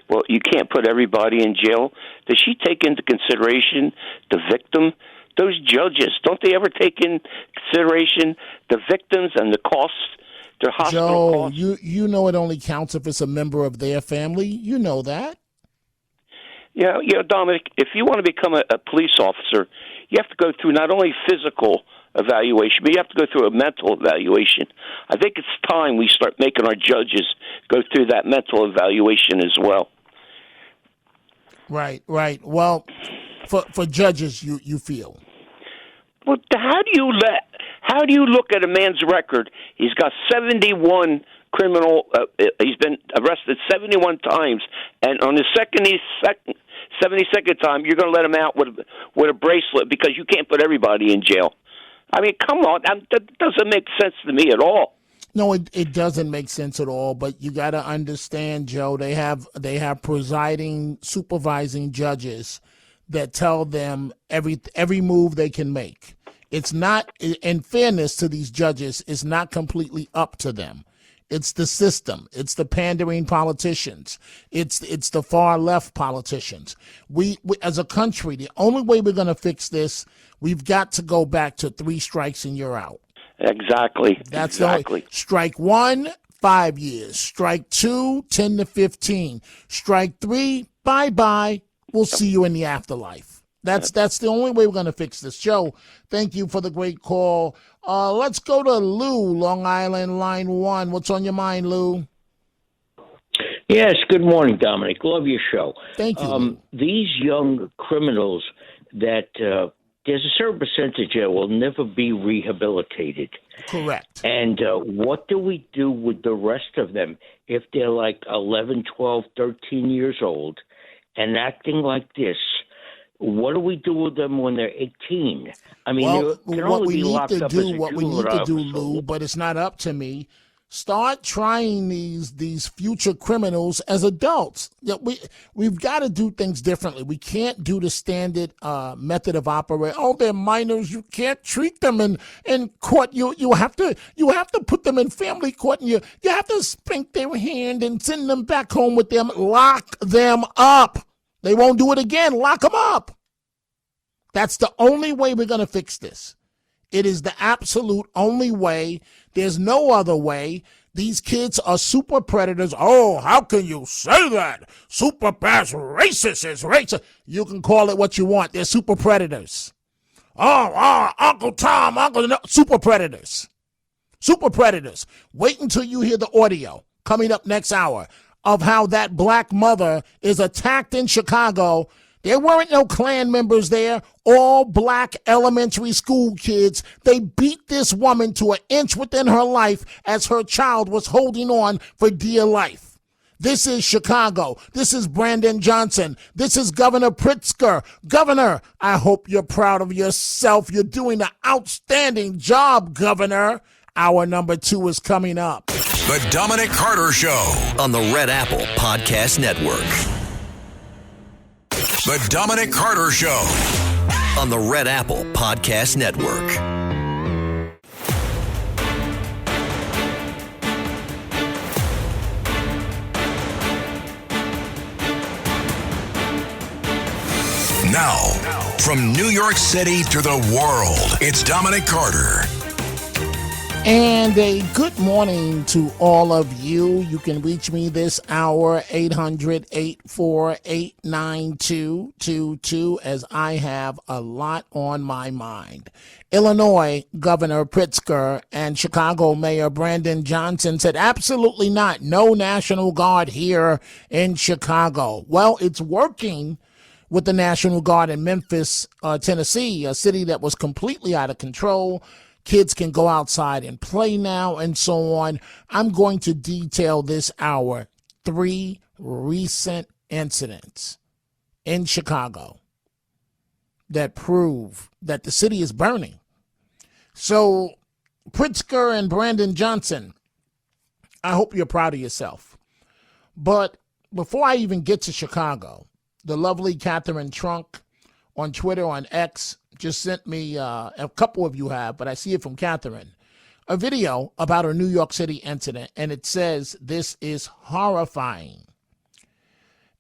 well, you can't put everybody in jail. Does she take into consideration the victim? Those judges, don't they ever take in consideration the victims and the costs, their hospital costs? Joe, you know it only counts if it's a member of their family. You know that. Yeah, Dominic, if you want to become a police officer, you have to go through not only physical evaluation, but you have to go through a mental evaluation. I think it's time we start making our judges go through that mental evaluation as well. Right. Well, for judges, you feel. Well, how do you look at a man's record? He's got 71 criminal. He's been arrested 71 times, and on the 72nd time, you're going to let him out with a bracelet because you can't put everybody in jail. I mean, come on, that doesn't make sense to me at all. No, it doesn't make sense at all. But you got to understand, Joe. They have supervising judges that tell them every move they can make. It's not, in fairness to these judges, it's not completely up to them. It's the system. It's the pandering politicians. It's the far left politicians. We as a country, the only way we're going to fix this, we've got to go back to 3 strikes and you're out. Exactly. That's exactly. Strike 1, 5 years. Strike 2, 10 to 15. Strike 3, bye-bye. We'll see you in the afterlife. That's the only way we're going to fix this. Joe, thank you for the great call. Let's go to Lou, Long Island, line 1. What's on your mind, Lou? Yes, good morning, Dominic. Love your show. Thank you. These young criminals that there's a certain percentage that will never be rehabilitated. Correct. And what do we do with the rest of them if they're like 11, 12, 13 years old and acting like this? What do we do with them when they're 18? I mean, what we need to do, Lou, but it's not up to me. Start trying these future criminals as adults. We've got to do things differently. We can't do the standard method of operation. Oh, they're minors. You can't treat them in court. You have to put them in family court, and you have to spank their hand and send them back home with them. Lock them up. They won't do it again. Lock them up. That's the only way we're going to fix this. It is the absolute only way. There's no other way. These kids are super predators. Oh, how can you say that? Super fast racist is racist. You can call it what you want. They're super predators. Uncle Tom, super predators. Super predators. Wait until you hear the audio coming up next hour of how that black mother is attacked in Chicago. There weren't no Klan members there. All black elementary school kids. They beat this woman to an inch within her life as her child was holding on for dear life. This is Chicago. This is Brandon Johnson. This is Governor Pritzker. Governor, I hope you're proud of yourself. You're doing an outstanding job, Governor. Hour number 2 is coming up. The Dominic Carter Show on the Red Apple Podcast Network. The Dominic Carter Show on the Red Apple Podcast Network. Now, from New York City to the world, it's Dominic Carter. And a good morning to all of you. You can reach me this hour, 800-848-9222, as I have a lot on my mind. Illinois Governor Pritzker and Chicago Mayor Brandon Johnson said absolutely not. No National Guard here in Chicago. Well, it's working with the National Guard in Memphis, Tennessee, a city that was completely out of control. Kids can go outside and play now and so on. I'm going to detail this hour 3 recent incidents in Chicago that prove that the city is burning. So, Pritzker and Brandon Johnson, I hope you're proud of yourself. But before I even get to Chicago, the lovely Catherine Trunk on Twitter, on X, just sent me, a couple of you have, but I see it from Catherine, a video about a New York City incident, and it says this is horrifying.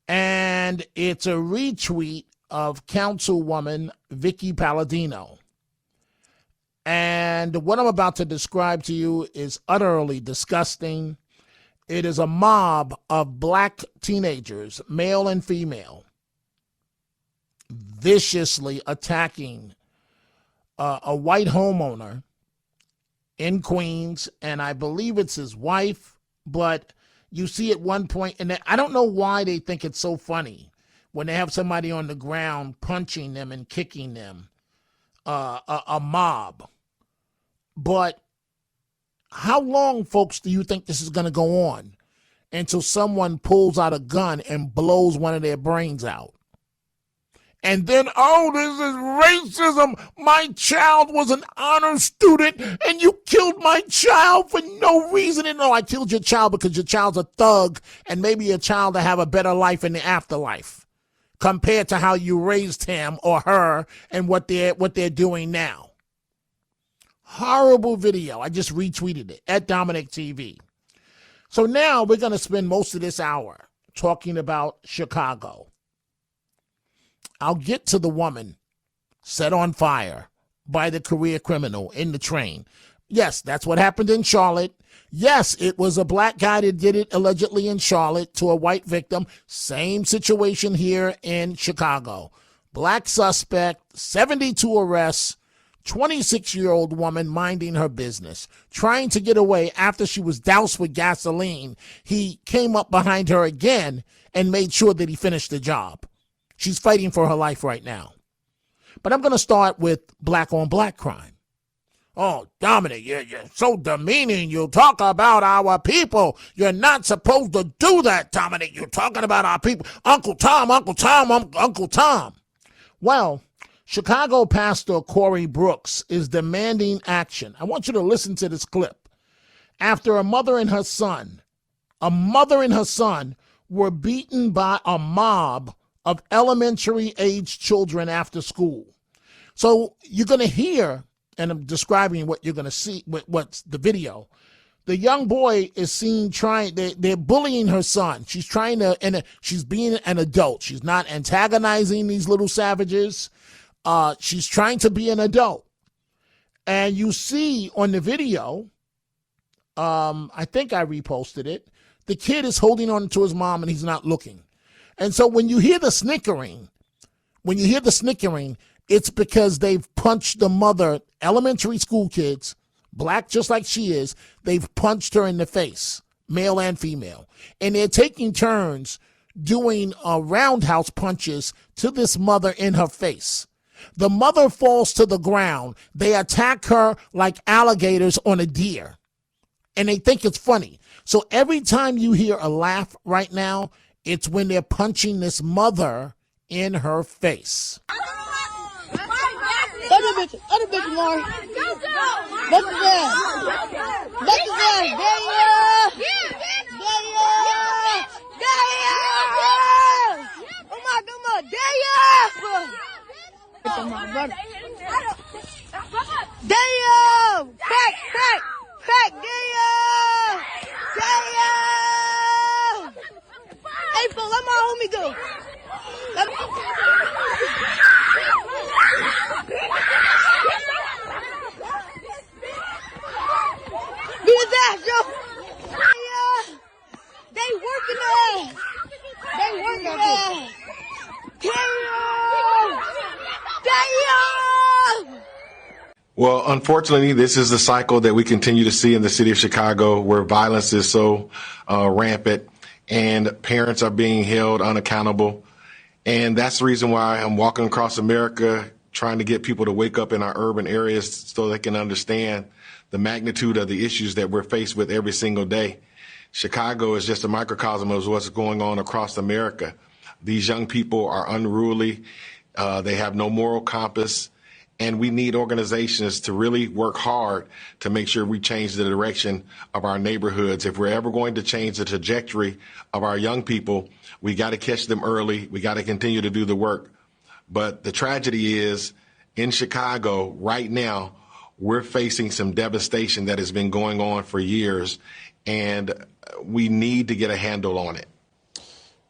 And it's a retweet of Councilwoman Vicky Palladino. And what I'm about to describe to you is utterly disgusting. It is a mob of black teenagers, male and female, viciously attacking a white homeowner in Queens, and I believe it's his wife, but you see at one point, and I don't know why they think it's so funny when they have somebody on the ground punching them and kicking them, a mob. But how long, folks, do you think this is going to go on until someone pulls out a gun and blows one of their brains out? And then, oh, this is racism. My child was an honor student, and you killed my child for no reason. And no, I killed your child because your child's a thug, and maybe your child will have a better life in the afterlife compared to how you raised him or her and what they're doing now. Horrible video. I just retweeted it at Dominic TV. So now we're going to spend most of this hour talking about Chicago. I'll get to the woman set on fire by the career criminal in the train. Yes, that's what happened in Charlotte. Yes, it was a black guy that did it allegedly in Charlotte to a white victim. Same situation here in Chicago. Black suspect, 72 arrests, 26-year-old woman minding her business, trying to get away after she was doused with gasoline. He came up behind her again and made sure that he finished the job. She's fighting for her life right now. But I'm going to start with black-on-black crime. Oh, Dominic, you're so demeaning. You talk about our people. You're not supposed to do that, Dominic. You're talking about our people. Uncle Tom, Uncle Tom, Uncle Tom. Well, Chicago pastor Corey Brooks is demanding action. I want you to listen to this clip. After a mother and her son were beaten by a mob of elementary-age children after school. So you're going to hear, and I'm describing what you're going to see, what's the video. The young boy is seen they're bullying her son. She's trying to, and she's being an adult. She's not antagonizing these little savages. She's trying to be an adult. And you see on the video, I think I reposted it, the kid is holding on to his mom and he's not looking. And so when you hear the snickering, it's because they've punched the mother, elementary school kids, black just like she is, they've punched her in the face, male and female. And they're taking turns doing roundhouse punches to this mother in her face. The mother falls to the ground. They attack her like alligators on a deer, and they think it's funny. So every time you hear a laugh right now, it's when they're punching this mother in her face. Other bitch, Lauren. Look at that. Oh my God, damn! Crack, damn! Hey, fool, let my homie go. Beat his ass, yo! They working ass! Damn! Well, unfortunately, this is the cycle that we continue to see in the city of Chicago, where violence is so rampant and parents are being held unaccountable. And that's the reason why I'm walking across America trying to get people to wake up in our urban areas so they can understand the magnitude of the issues that we're faced with every single day. Chicago is just a microcosm of what's going on across America. These young people are unruly. They have no moral compass. And we need organizations to really work hard to make sure we change the direction of our neighborhoods. If we're ever going to change the trajectory of our young people, we got to catch them early. We got to continue to do the work. But the tragedy is, in Chicago right now, we're facing some devastation that has been going on for years, and we need to get a handle on it.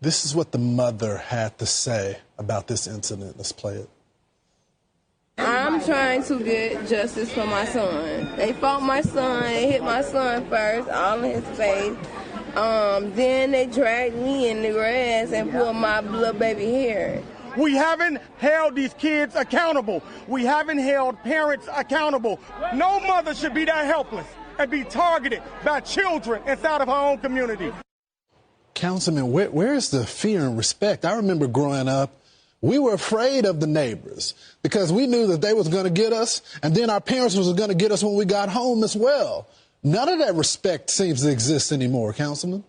This is what the mother had to say about this incident. Let's play it. I'm trying to get justice for my son. They fought my son, they hit my son first, all in his face. Then they dragged me in the grass and pulled my little baby hair. We haven't held these kids accountable. We haven't held parents accountable. No mother should be that helpless and be targeted by children inside of her own community. Councilman, where is the fear and respect? I remember growing up, we were afraid of the neighbors because we knew that they was going to get us, and then our parents was going to get us when we got home as well. None of that respect seems to exist anymore, Councilman.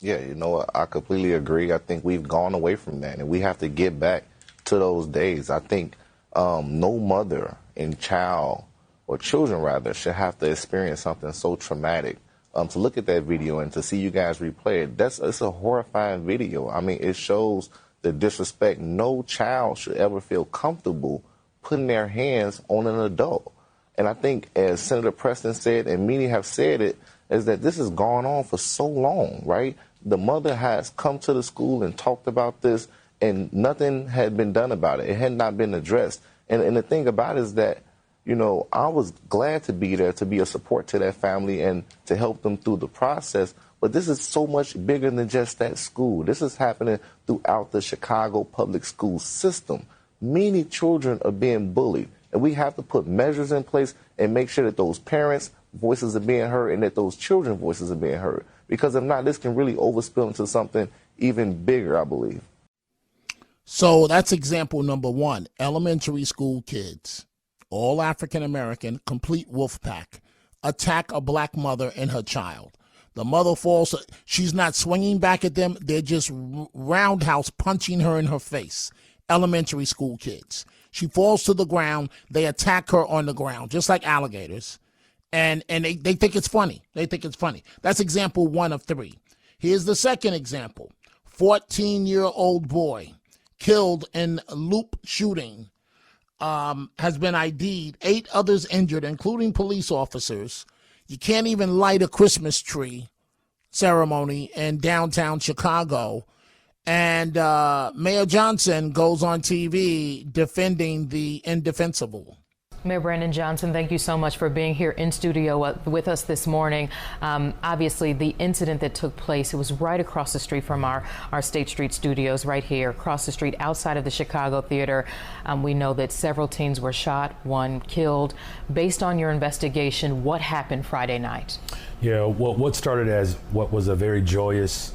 Yeah, you know what? I completely agree. I think we've gone away from that, and we have to get back to those days. I think no mother and child, or children rather, should have to experience something so traumatic. To look at that video and to see you guys replay it, it's a horrifying video. I mean, it shows the disrespect. No child should ever feel comfortable putting their hands on an adult. And I think, as Senator Preston said, and many have said it, is that this has gone on for so long, right? The mother has come to the school and talked about this, and nothing had been done about it. It had not been addressed. And the thing about it is that, you know, I was glad to be there to be a support to that family and to help them through the process. But this is so much bigger than just that school. This is happening throughout the Chicago public school system. Many children are being bullied, and we have to put measures in place and make sure that those parents' voices are being heard and that those children's voices are being heard. Because if not, this can really overspill into something even bigger, I believe. So that's example number one. Elementary school kids, all African American, complete wolf pack, attack a black mother and her child. The mother falls. She's not swinging back at them. They're just roundhouse punching her in her face. Elementary school kids. She falls to the ground. They attack her on the ground, just like alligators. And they think it's funny. They think it's funny. That's example 1 of 3. Here's the second example. 14-year-old boy killed in a loop shooting has been ID'd. 8 others injured, including police officers. You can't even light a Christmas tree ceremony in downtown Chicago. And Mayor Johnson goes on TV defending the indefensible. Mayor Brandon Johnson, thank you so much for being here in studio with us this morning. Obviously, the incident that took place, it was right across the street from our State Street studios, right here across the street outside of the Chicago Theater. We know that several teens were shot, 1 killed. Based on your investigation, what happened Friday night? Yeah, what started as what was a very joyous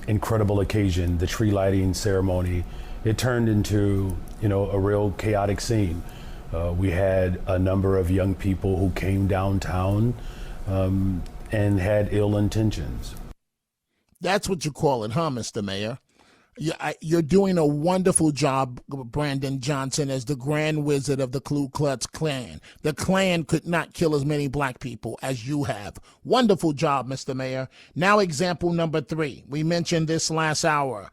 incredible occasion, the tree lighting ceremony. It turned into, a real chaotic scene. We had a number of young people who came downtown and had ill intentions. That's what you call it, huh, Mr. Mayor? You're doing a wonderful job, Brandon Johnson, as the Grand Wizard of the Ku Klux Klan. The Klan could not kill as many black people as you have. Wonderful job, Mr. Mayor. Now, example number 3. We mentioned this last hour.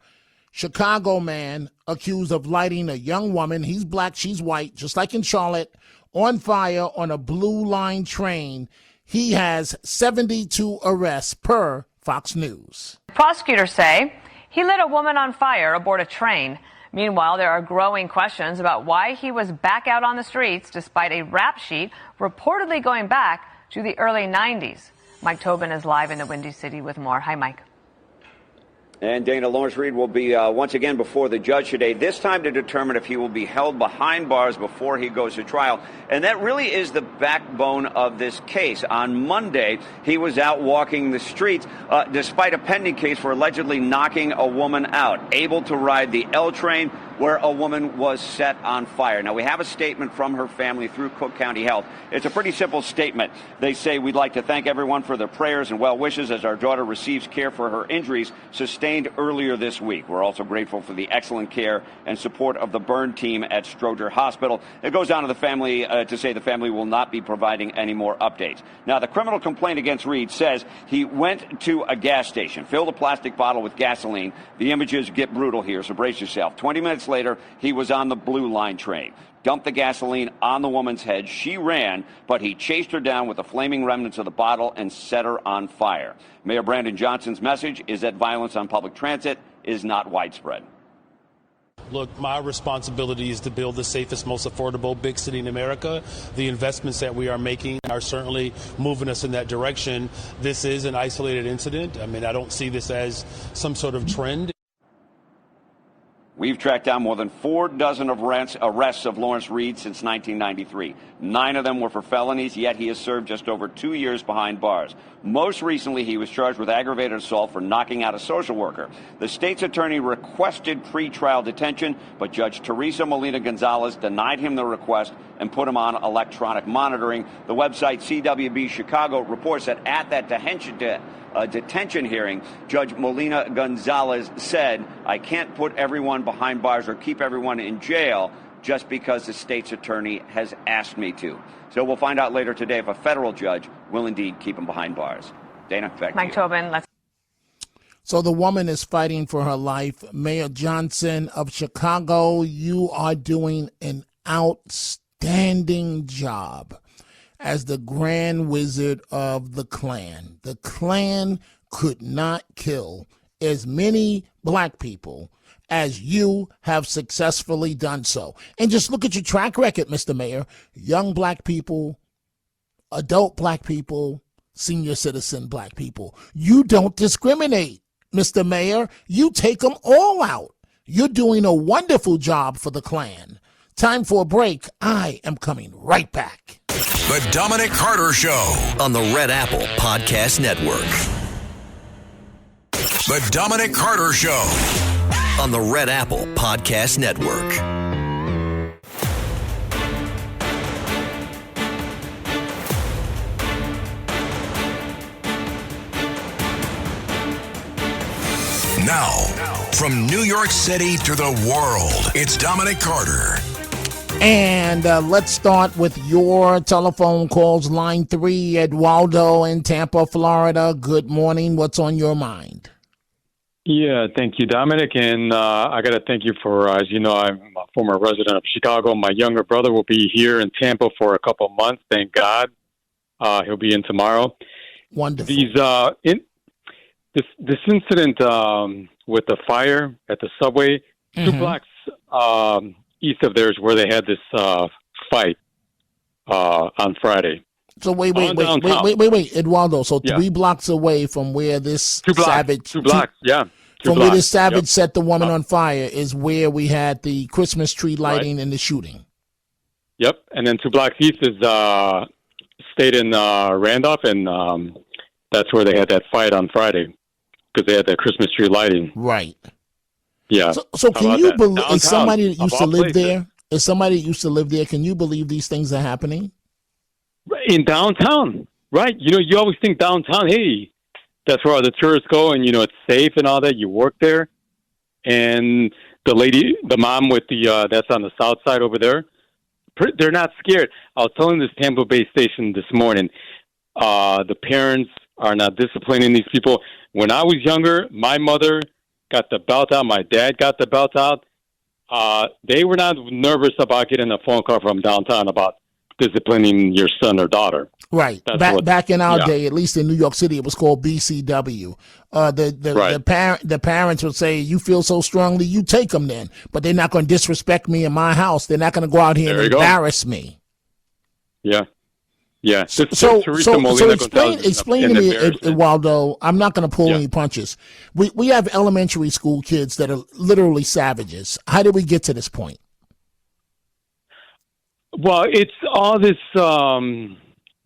Chicago man accused of lighting a young woman, he's black, she's white, just like in Charlotte, on fire on a Blue Line train. He has 72 arrests per Fox News. Prosecutors say he lit a woman on fire aboard a train. Meanwhile, there are growing questions about why he was back out on the streets despite a rap sheet reportedly going back to the early 90s. Mike Tobin is live in the Windy City with more. Hi, Mike. And Dana, Lawrence Reed will be once again before the judge today, this time to determine if he will be held behind bars before he goes to trial. And that really is the backbone of this case. On Monday, he was out walking the streets despite a pending case for allegedly knocking a woman out, able to ride the L train where a woman was set on fire. Now, we have a statement from her family through Cook County Health. It's a pretty simple statement. They say, "We'd like to thank everyone for their prayers and well wishes as our daughter receives care for her injuries sustained earlier this week. We're also grateful for the excellent care and support of the burn team at Stroger Hospital." It goes on to the family to say the family will not be providing any more updates. Now, the criminal complaint against Reed says he went to a gas station, filled a plastic bottle with gasoline. The images get brutal here, so brace yourself. 20 minutes later, he was on the Blue Line train, dumped the gasoline on the woman's head. She ran, but he chased her down with the flaming remnants of the bottle and set her on fire. Mayor Brandon Johnson's message is that violence on public transit is not widespread. Look, my responsibility is to build the safest, most affordable big city in America. The investments that we are making are certainly moving us in that direction. This is an isolated incident. I mean, I don't see this as some sort of trend. We've tracked down more than 4 dozen of arrests of Lawrence Reed since 1993. 9 of them were for felonies, yet he has served just over 2 years behind bars. Most recently, he was charged with aggravated assault for knocking out a social worker. The state's attorney requested pretrial detention, but Judge Teresa Molina-Gonzalez denied him the request and put him on electronic monitoring. The website CWB Chicago reports that at that detention hearing, Judge Molina-Gonzalez said, "I can't put everyone behind bars or keep everyone in jail just because the state's attorney has asked me to." So we'll find out later today if a federal judge will indeed keep him behind bars. Dana, back to you. Mike Tobin, let's. So the woman is fighting for her life. Mayor Johnson of Chicago, you are doing an outstanding job as the Grand Wizard of the Klan. The Klan could not kill as many black people as you have successfully done so. And just look at your track record, Mr. Mayor. Young black people, adult black people, senior citizen black people. You don't discriminate, Mr. Mayor. You take them all out. You're doing a wonderful job for the Klan. Time for a break. I am coming right back. The Dominic Carter Show on the Red Apple Podcast Network. The Dominic Carter Show on the Red Apple Podcast Network. Now, from New York City to the world, it's Dominic Carter. And let's start with your telephone calls. Line 3, Eduardo in Tampa, Florida. Good morning. What's on your mind? Yeah, thank you, Dominic. And I got to thank you for, as you know, I'm a former resident of Chicago. My younger brother will be here in Tampa for a couple of months. Thank God. He'll be in tomorrow. Wonderful. This incident with the fire at the subway, 2 blocks east of there is where they had this fight on Friday. So wait, Eduardo. So 3 blocks away from where this savage, 2 blocks, where this savage set the woman on fire is where we had the Christmas tree lighting and the shooting. Yep, and then 2 blocks east is stayed in Randolph, and that's where they had that fight on Friday. because they had that Christmas tree lighting. Right. Yeah. So can you believe, Downtown, is somebody that used to live places. there, can you believe these things are happening? In downtown, right? You always think downtown, hey, that's where all the tourists go, and, it's safe and all that. You work there. And the mom with that's on the south side over there, they're not scared. I was telling this Tampa Bay station this morning, the parents are not disciplining these people. When I was younger, my mother got the belt out. My dad got the belt out. They were not nervous about getting a phone call from downtown about disciplining your son or daughter. Right. Back in our day, at least in New York City, it was called BCW. The parents would say, you feel so strongly, you take them then. But they're not going to disrespect me in my house. They're not going to go out here and embarrass me. Yeah. Yeah. So explain to me, Eduardo, I'm not going to pull any punches. We have elementary school kids that are literally savages. How did we get to this point? Well, it's all this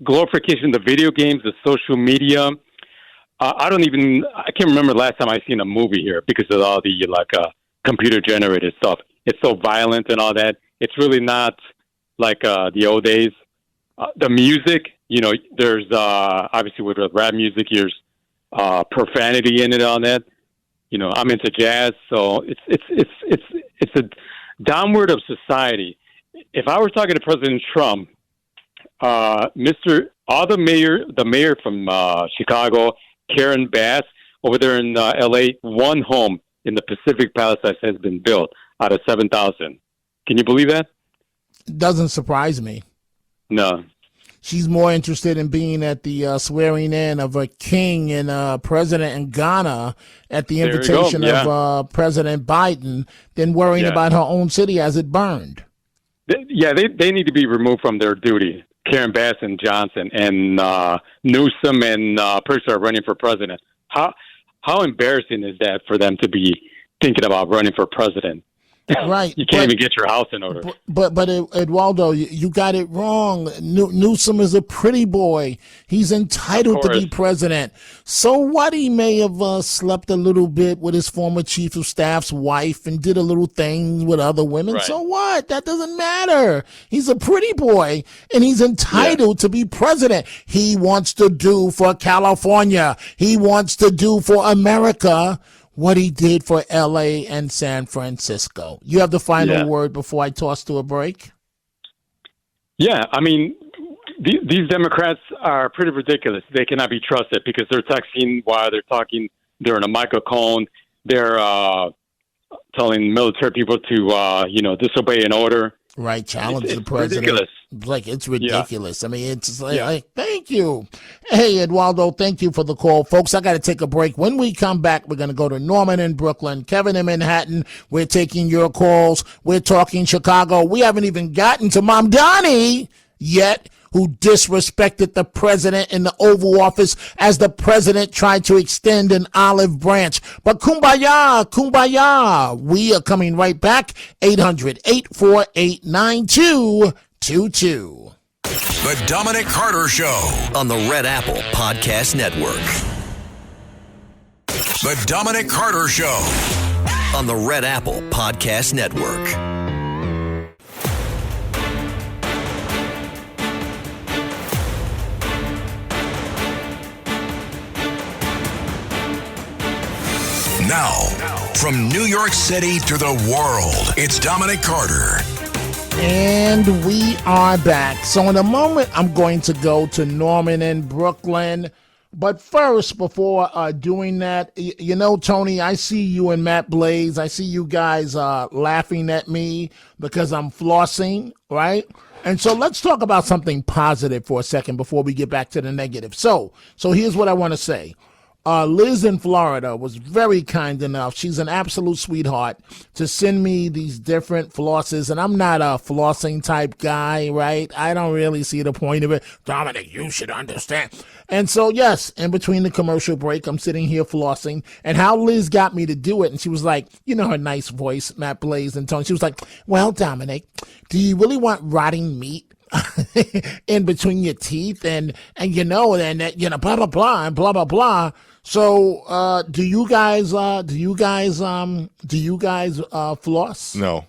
glorification of the video games, the social media. I can't remember the last time I seen a movie here because of all the computer generated stuff. It's so violent and all that. It's really not like the old days. The music, there's obviously with rap music, there's profanity in it on that. I'm into jazz, so it's a downward of society. If I was talking to President Trump, the mayor from Chicago, Karen Bass, over there in L.A., one home in the Pacific Palisades has been built out of 7,000. Can you believe that? It doesn't surprise me. No. She's more interested in being at the swearing in of a king and president in Ghana at the invitation of President Biden than worrying about her own city as it burned. They need to be removed from their duty. Karen Bass and Johnson and Newsom and Percy are running for president. How embarrassing is that for them to be thinking about running for president? Right. You can't even get your house in order. But Eduardo, you got it wrong. Newsom is a pretty boy. He's entitled to be president. So what? He may have slept a little bit with his former chief of staff's wife and did a little thing with other women. Right. So what? That doesn't matter. He's a pretty boy and he's entitled to be president. He wants to do for California. He wants to do for America what he did for L.A. and San Francisco. You have the final word before I toss to a break? Yeah, I mean, these Democrats are pretty ridiculous. They cannot be trusted because they're texting while they're talking. They're in a microphone. They're telling military people to, disobey an order. Right, challenge the president. Ridiculous. It's ridiculous. I mean, it's like, thank you. Hey, Eduardo, thank you for the call. Folks, I got to take a break. When we come back, we're going to go to Norman in Brooklyn, Kevin in Manhattan. We're taking your calls. We're talking Chicago. We haven't even gotten to Mamdani yet, who disrespected the president in the Oval Office as the president tried to extend an olive branch. But kumbaya, kumbaya. We are coming right back. 800-848-9222. The Dominic Carter Show on the Red Apple Podcast Network. The Dominic Carter Show on the Red Apple Podcast Network. Now, from New York City to the world, it's Dominic Carter. And we are back. So in a moment, I'm going to go to Norman in Brooklyn. But first, before doing that, Tony, I see you and Matt Blaze. I see you guys laughing at me because I'm flossing, right? And so let's talk about something positive for a second before we get back to the negative. So here's what I want to say. Liz in Florida was very kind enough. She's an absolute sweetheart to send me these different flosses. And I'm not a flossing type guy, right? I don't really see the point of it. Dominic, you should understand. And so, yes, in between the commercial break, I'm sitting here flossing. And how Liz got me to do it, and she was like, her nice voice, Matt Blaze and Tony. She was like, well, Dominic, do you really want rotting meat in between your teeth and blah, blah, blah, and blah, blah, blah. So, do you guys floss? No.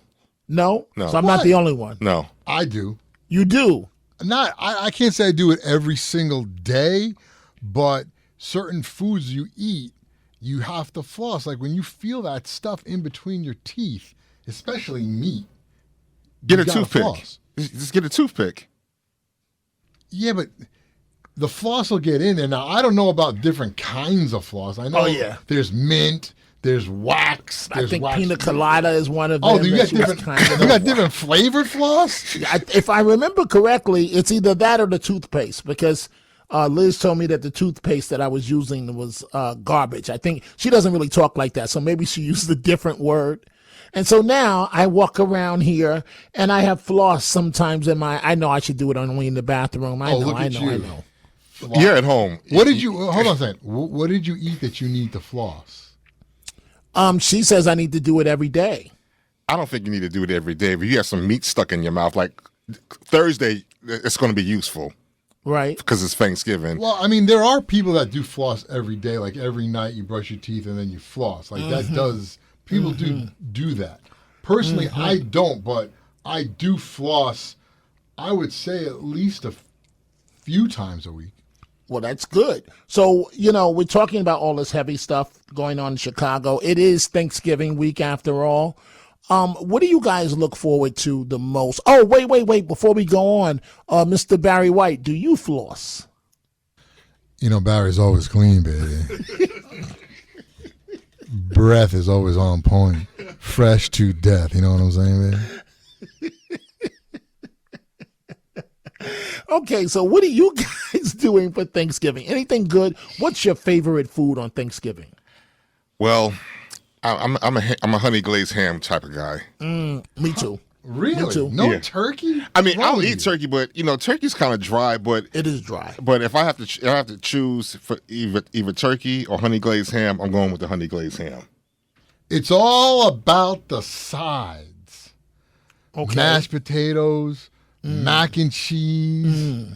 No? No. So I'm not the only one. No. I do. You do? I can't say I do it every single day, but certain foods you eat, you have to floss. Like when you feel that stuff in between your teeth, especially meat. Get a toothpick. Floss. Just get a toothpick. Yeah, but the floss will get in there. Now, I don't know about different kinds of floss. I know there's mint, there's wax. I think pina colada is one of them. Oh, you got different flavored floss? If I remember correctly, it's either that or the toothpaste, because Liz told me that the toothpaste that I was using was garbage. I think she doesn't really talk like that, so maybe she used a different word. And so now I walk around here and I have floss sometimes I know I should do it only in the bathroom. I know. You're at home. Hold on a second. What did you eat that you need to floss? She says I need to do it every day. I don't think you need to do it every day. If you have some meat stuck in your mouth, like Thursday, it's going to be useful. Right. Because it's Thanksgiving. Well, I mean, there are people that do floss every day. Like every night you brush your teeth and then you floss. Like that does... People do that. Personally, I don't, but I do floss, I would say at least a few times a week. Well, that's good. So, we're talking about all this heavy stuff going on in Chicago. It is Thanksgiving week after all. What do you guys look forward to the most? Oh, wait. Before we go on, Mr. Barry White, do you floss? Barry's always clean, baby. Breath is always on point. Fresh to death. You know what I'm saying, man? Okay, so what are you guys doing for Thanksgiving? Anything good? What's your favorite food on Thanksgiving? Well, I'm a honey glazed ham type of guy. Me too. Really? Me too. No turkey? I mean, I'll eat turkey, but turkey's kind of dry. But it is dry. But if I have to choose for either turkey or honey glazed ham, I'm going with the honey glazed ham. It's all about the sides. Okay. Mashed potatoes, mac and cheese.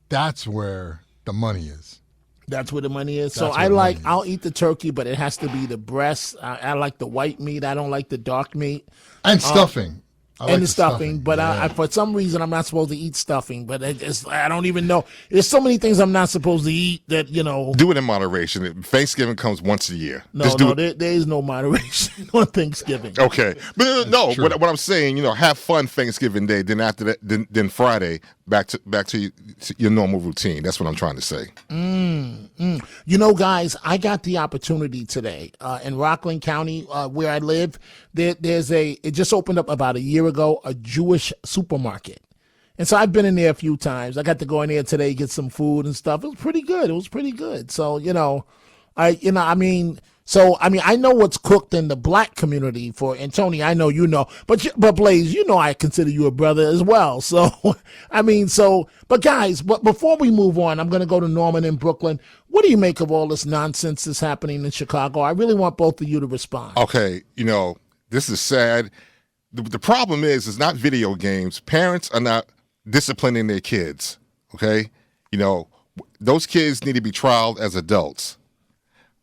That's where the money is. That's where the money is. So I'll eat the turkey, but it has to be the breast. I like the white meat. I don't like the dark meat. And stuffing. And the stuffing, but I, for some reason I'm not supposed to eat stuffing. But I don't even know. There's so many things I'm not supposed to eat that Do it in moderation. Thanksgiving comes once a year. There is no moderation on Thanksgiving. Okay, but no. What I'm saying, have fun Thanksgiving Day. Then after that, then Friday back to your normal routine. That's what I'm trying to say. Guys, I got the opportunity today in Rockland County, where I live. It just opened up about a year ago, a Jewish supermarket. And so I've been in there a few times. I got to go in there today, get some food and stuff. It was pretty good. So, I know what's cooked in the black community and Tony, I know but Blaze, I consider you a brother as well. So, but guys, before we move on, I'm going to go to Norman in Brooklyn. What do you make of all this nonsense that's happening in Chicago? I really want both of you to respond. Okay, this is sad. The problem is it's not video games. Parents are not disciplining their kids, okay? Those kids need to be trialed as adults.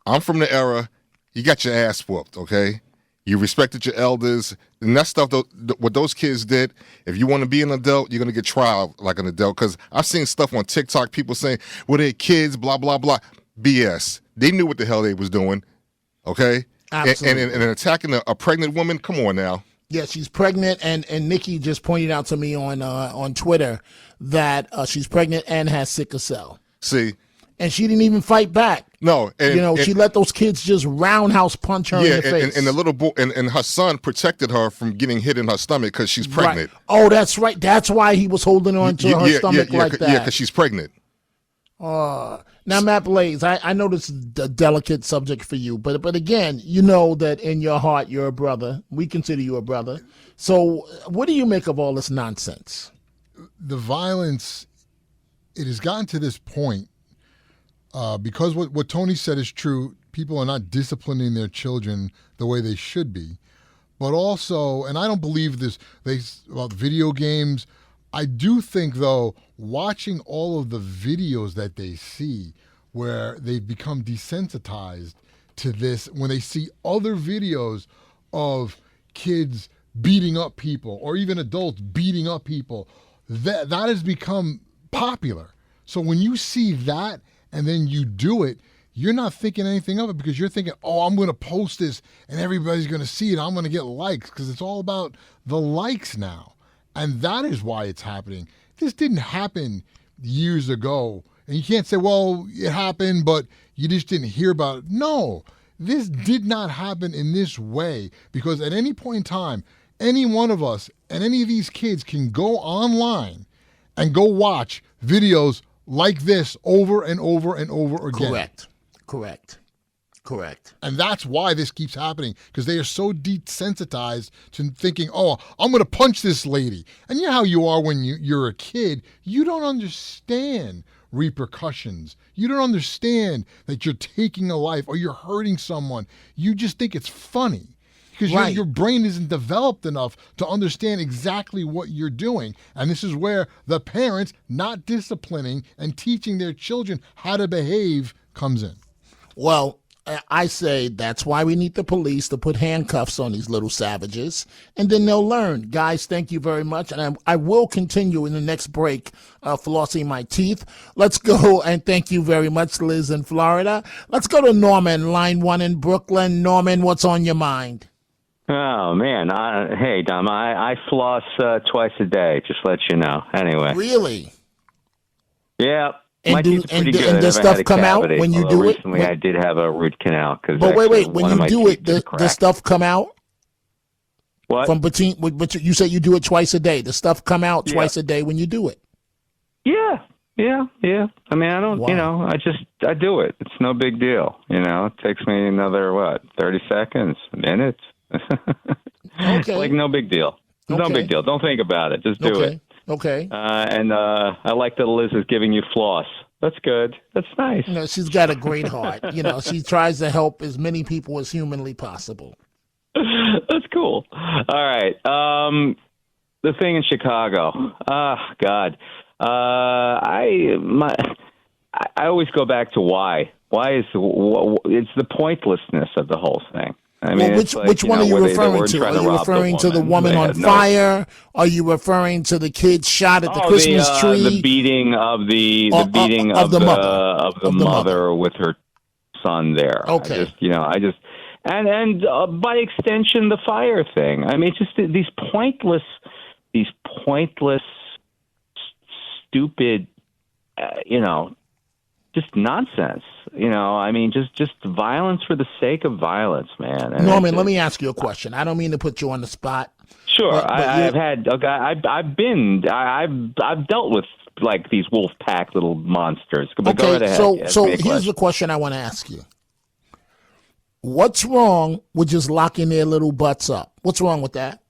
I'm from the era, you got your ass whooped, okay? You respected your elders, and that stuff, what those kids did, if you want to be an adult, you're going to get trialed like an adult, because I've seen stuff on TikTok, people saying, well, they're kids, blah, blah, blah. BS. They knew what the hell they was doing, okay? Absolutely. And attacking a pregnant woman, come on now. Yeah, she's pregnant, and Nikki just pointed out to me on Twitter that she's pregnant and has sickle cell. See? And she didn't even fight back. No. She let those kids just roundhouse punch her in the face. And the little boy and her son protected her from getting hit in her stomach because she's pregnant. Right. Oh, that's right. That's why he was holding on to her stomach like that. Yeah, because she's pregnant. Now, Matt Blaze, I know this is a delicate subject for you, but again, you know that in your heart you're a brother. We consider you a brother. So what do you make of all this nonsense? The violence, it has gotten to this point because what Tony said is true. People are not disciplining their children the way they should be. But also, and I don't believe this about video games. I do think, though, watching all of the videos that they see where they've become desensitized to this when they see other videos of kids beating up people or even adults beating up people. That has become popular. So when you see that and then you do it, you're not thinking anything of it because you're thinking, oh, I'm going to post this and everybody's going to see it. I'm going to get likes because it's all about the likes now. And that is why it's happening. This didn't happen years ago. And you can't say, well, it happened, but you just didn't hear about it. No, this did not happen in this way because at any point in time, any one of us and any of these kids can go online and go watch videos like this over and over and over again. Correct. And that's why this keeps happening, because they are so desensitized to thinking, oh, I'm going to punch this lady. And you know how you are when you're a kid. You don't understand repercussions. You don't understand that you're taking a life or you're hurting someone. You just think it's funny. Because your brain isn't developed enough to understand exactly what you're doing. And this is where the parents not disciplining and teaching their children how to behave comes in. Well, I say that's why we need the police to put handcuffs on these little savages, and then they'll learn. Guys, thank you very much. And I will continue in the next break flossing my teeth. Let's go, and thank you very much, Liz in Florida. Let's go to Norman, line 1 in Brooklyn. Norman, what's on your mind? Oh, man. Hey, Dom, I floss twice a day, just let you know. Anyway. Really? Yeah. And my teeth are pretty good. And does stuff come out when you do it? Recently, I did have a root canal. But wait. When you do it, does stuff come out? What? From between, but you said you do it twice a day. Does stuff come out twice a day when you do it? Yeah. I mean, I don't, I do it. It's no big deal. It takes me another, 30 seconds, minutes. It's like no big deal. No big deal. Don't think about it. Just do it. Okay. And I like that Liz is giving you floss. That's good. That's nice. She's got a great heart. She tries to help as many people as humanly possible. That's cool. All right. The thing in Chicago. God. I always go back to why. Why is it's the pointlessness of the whole thing. I mean, which one are you referring to? Are you referring to the woman on fire? Are you referring to the kids shot at the Christmas tree? The beating of the mother with her son there. Okay. And by extension, the fire thing. I mean, just these pointless, stupid, just nonsense. I mean, just violence for the sake of violence, man. And Norman, let me ask you a question. I don't mean to put you on the spot. Sure, I've dealt with like these wolfpack little monsters. But go right ahead. So here's the question I want to ask you. What's wrong with just locking their little butts up? What's wrong with that?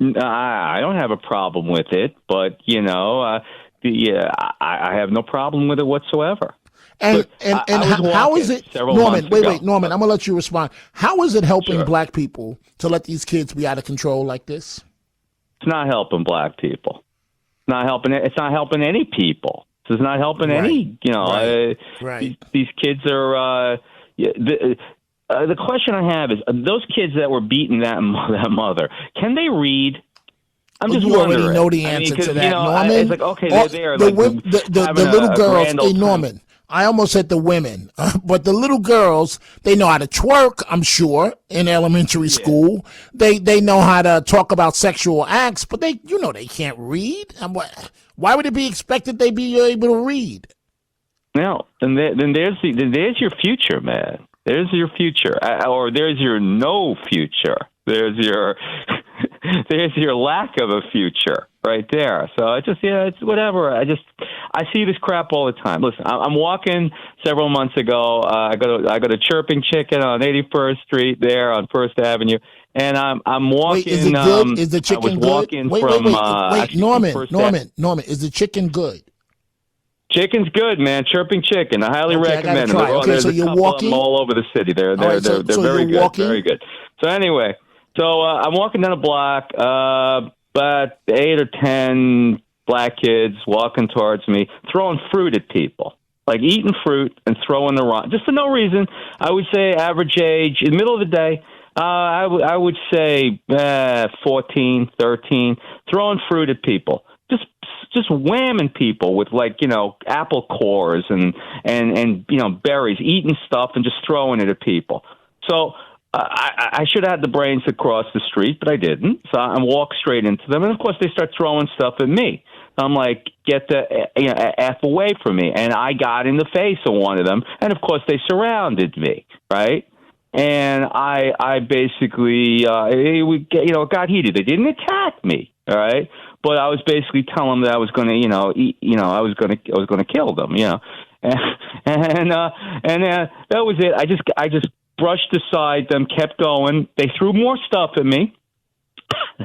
I don't have a problem with it, but I have no problem with it whatsoever. And how is it, Norman? Wait, Norman, I'm gonna let you respond. How is it helping black people to let these kids be out of control like this? It's not helping black people. It's not helping. It's not helping any people. It's not helping any. These kids are. The question I have is, those kids that were beating that mother, can they read? I'm just wondering. You already know the answer to that, Norman. It's like, okay, they're there. The little girls. Hey, Norman, I almost said the women, but the little girls, they know how to twerk, I'm sure, in elementary school. They know how to talk about sexual acts, but they can't read. Why would it be expected they be able to read? No, then there's your future, man. There's your future, or there's your no future. There's your lack of a future right there. So it's whatever. I see this crap all the time. Listen, I'm walking several months ago. I go to Chirping Chicken on 81st Street there on First Avenue, and I'm walking. Wait, is it good? Is the chicken good? Wait, Norman, is the chicken good? Chicken's good, man. Chirping Chicken. I highly recommend it. There's so you're walking all over the city. They're very good. Walking? Very good. So anyway, I'm walking down a block. About 8 or 10 black kids walking towards me, throwing fruit at people. like eating fruit and throwing the rock, just for no reason. I would say average age, in the middle of the day, I would say 14, 13, throwing fruit at people. Just whamming people with, like, you know, apple cores and you know, berries, eating stuff and just throwing it at people. So I should have had the brains to cross the street, but I didn't. So I walked straight into them, and of course they start throwing stuff at me. I'm like, get the F away from me. And I got in the face of one of them, and of course they surrounded me, right? And I basically, it got heated. They didn't attack me, all right? But I was basically telling them that I was going to, I was going to kill them, you know. And that was it. I just brushed aside them, kept going. They threw more stuff at me.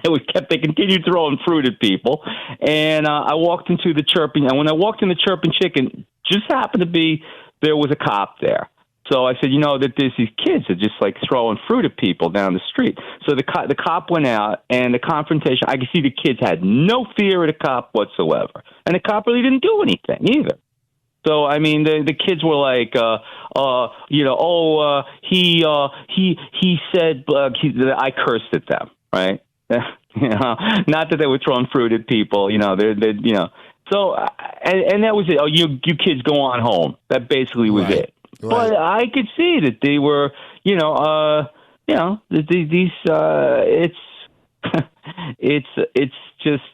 They continued throwing fruit at people, and I walked into the Chirping. And when I walked in the Chirping Chicken, just happened to be there was a cop there. So I said, you know, that there's these kids that just like throwing fruit at people down the street. So the cop went out, and the confrontation. I could see the kids had no fear of the cop whatsoever, and the cop really didn't do anything either. So I mean, the kids were like, he said, I cursed at them, right? You know, not that they were throwing fruit at people, you know. So and that was it. Oh, you kids go on home. That basically was it. Right. But I could see that they were, it's just.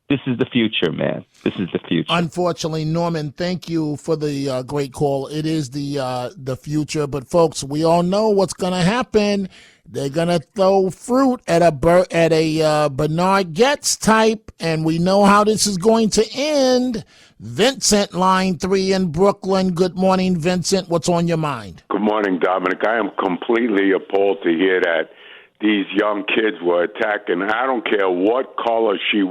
This is the future, man. This is the future. Unfortunately, Norman, thank you for the great call. It is the future. But, folks, we all know what's going to happen. They're going to throw fruit at a Bernard Goetz type, and we know how this is going to end. Vincent, line 3 in Brooklyn. Good morning, Vincent. What's on your mind? Good morning, Dominic. I am completely appalled to hear that these young kids were attacking. I don't care what color she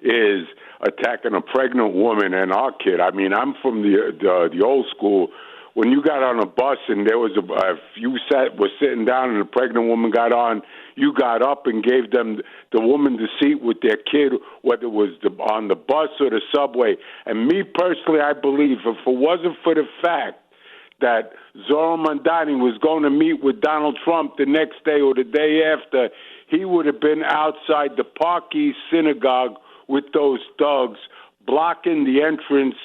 is attacking a pregnant woman and our kid. I mean, I'm from the old school. When you got on a bus and there was were sitting down and the pregnant woman got on, you got up and gave them the woman the seat with their kid, whether it was on the bus or the subway. And me personally, I believe if it wasn't for the fact that Zohran Mamdani was going to meet with Donald Trump the next day or the day after, he would have been outside the Park East Synagogue with those thugs blocking the entrance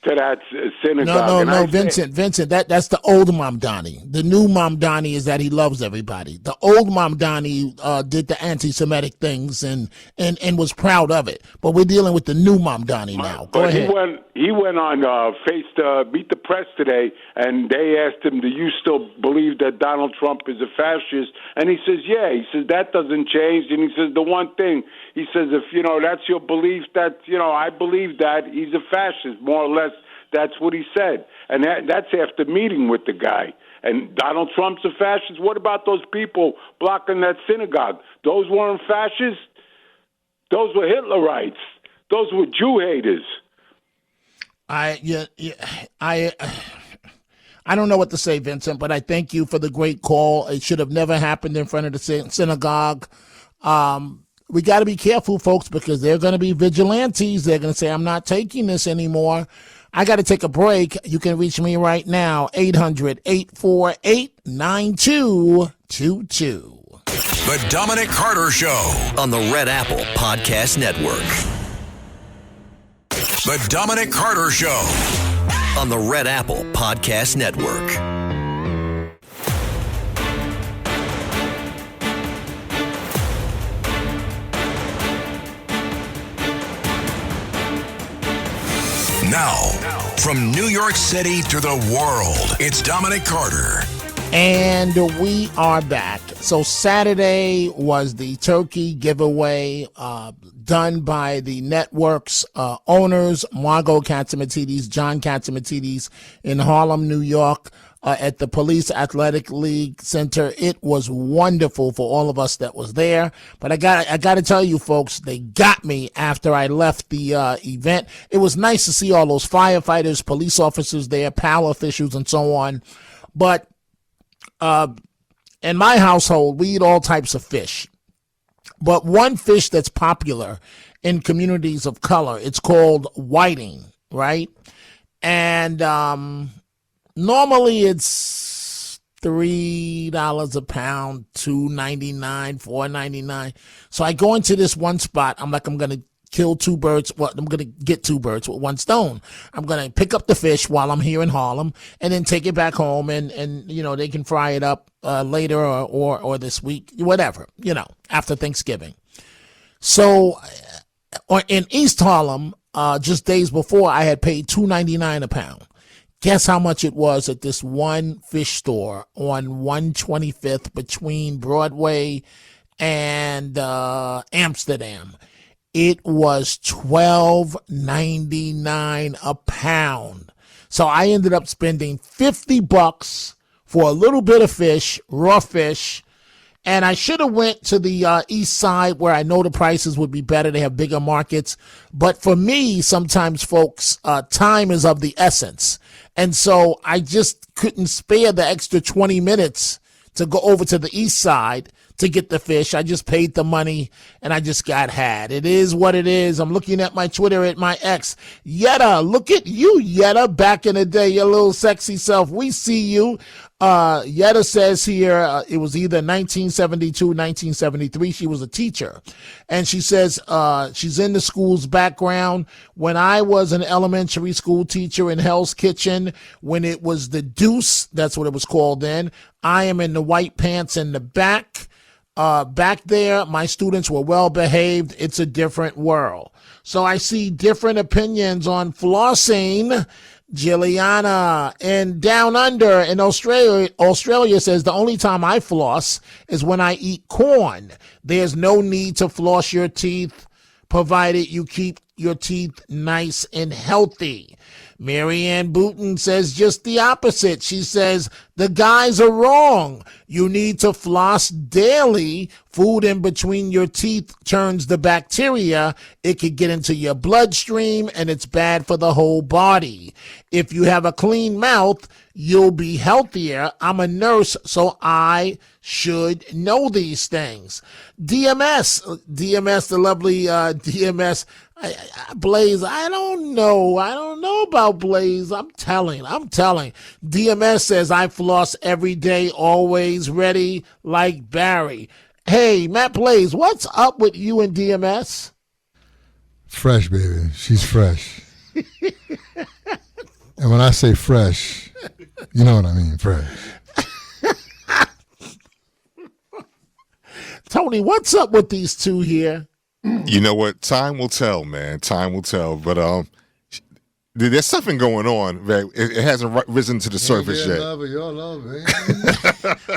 to that synagogue. No, Vincent, that's the old Mamdani. The new Mamdani is that he loves everybody. The old Mamdani did the anti-Semitic things and was proud of it. But we're dealing with the new Mamdani now. Go ahead. He went on Meet the Press today, and they asked him, do you still believe that Donald Trump is a fascist? And he says, yeah. He says, that doesn't change. And he says, the one thing, he says, if, that's your belief, that, I believe that he's a fascist, more or less. That's what he said. And that's after meeting with the guy. And Donald Trump's a fascist. What about those people blocking that synagogue? Those weren't fascists. Those were Hitlerites. Those were Jew haters. I don't know what to say, Vincent, but I thank you for the great call. It should have never happened in front of the synagogue. We got to be careful, folks, because they're going to be vigilantes. They're going to say, I'm not taking this anymore. I got to take a break. You can reach me right now, 800-848-9222. The Dominic Carter Show on the Red Apple Podcast Network. The Dominic Carter Show on the Red Apple Podcast Network. Now, from New York City to the world, it's Dominic Carter. And we are back. So Saturday was the turkey giveaway done by the network's owners, Margot Catsimatidis, John Catsimatidis in Harlem, New York, at the Police Athletic League Center. It was wonderful for all of us that was there. But I got to tell you, folks, they got me after I left the event. It was nice to see all those firefighters, police officers there, PAL officials, and so on. But in my household, we eat all types of fish. But one fish that's popular in communities of color, it's called whiting, right? And normally it's $3 a pound, $2.99, $4.99. So I go into this one spot. I'm like, I'm going to kill two birds. Well, I'm going to get two birds with one stone. I'm going to pick up the fish while I'm here in Harlem and then take it back home and they can fry it up later or this week, whatever, after Thanksgiving. So in East Harlem, just days before, I had paid $2.99 a pound. Guess how much it was at this one fish store on 125th between Broadway and Amsterdam. It was $12.99 a pound. So I ended up spending $50 for a little bit of fish, raw fish. And I should have went to the east side where I know the prices would be better. They have bigger markets. But for me, sometimes, folks, time is of the essence. And so I just couldn't spare the extra 20 minutes to go over to the east side to get the fish. I just paid the money and I just got had. It is what it is. I'm looking at my Twitter at my ex. Yetta, look at you, Yetta, back in the day, your little sexy self. We see you. Yetta says here it was either 1972, 1973. She was a teacher. And she says she's in the school's background. When I was an elementary school teacher in Hell's Kitchen, when it was the Deuce, that's what it was called then, I am in the white pants in the back. Back there, my students were well behaved. It's a different world. So I see different opinions on flossing. Jilliana and Down Under in Australia says the only time I floss is when I eat corn. There's no need to floss your teeth, provided you keep your teeth nice and healthy. Marianne Booton says just the opposite. She says the guys are wrong. You need to floss daily. Food in between your teeth turns the bacteria. It could get into your bloodstream and it's bad for the whole body. If you have a clean mouth, you'll be healthier. I'm a nurse, so I should know these things. DMS, the lovely DMS. Blaze, I don't know about Blaze. I'm telling. DMS says I floss every day, always ready like Barry. Hey, Matt Blaze, what's up with you and DMS? Fresh, baby. She's fresh. And when I say fresh, you know what I mean, fresh. Tony, what's up with these two here? You know what? Time will tell, man. Time will tell. But there's something going on. Right? It hasn't risen to the surface yet.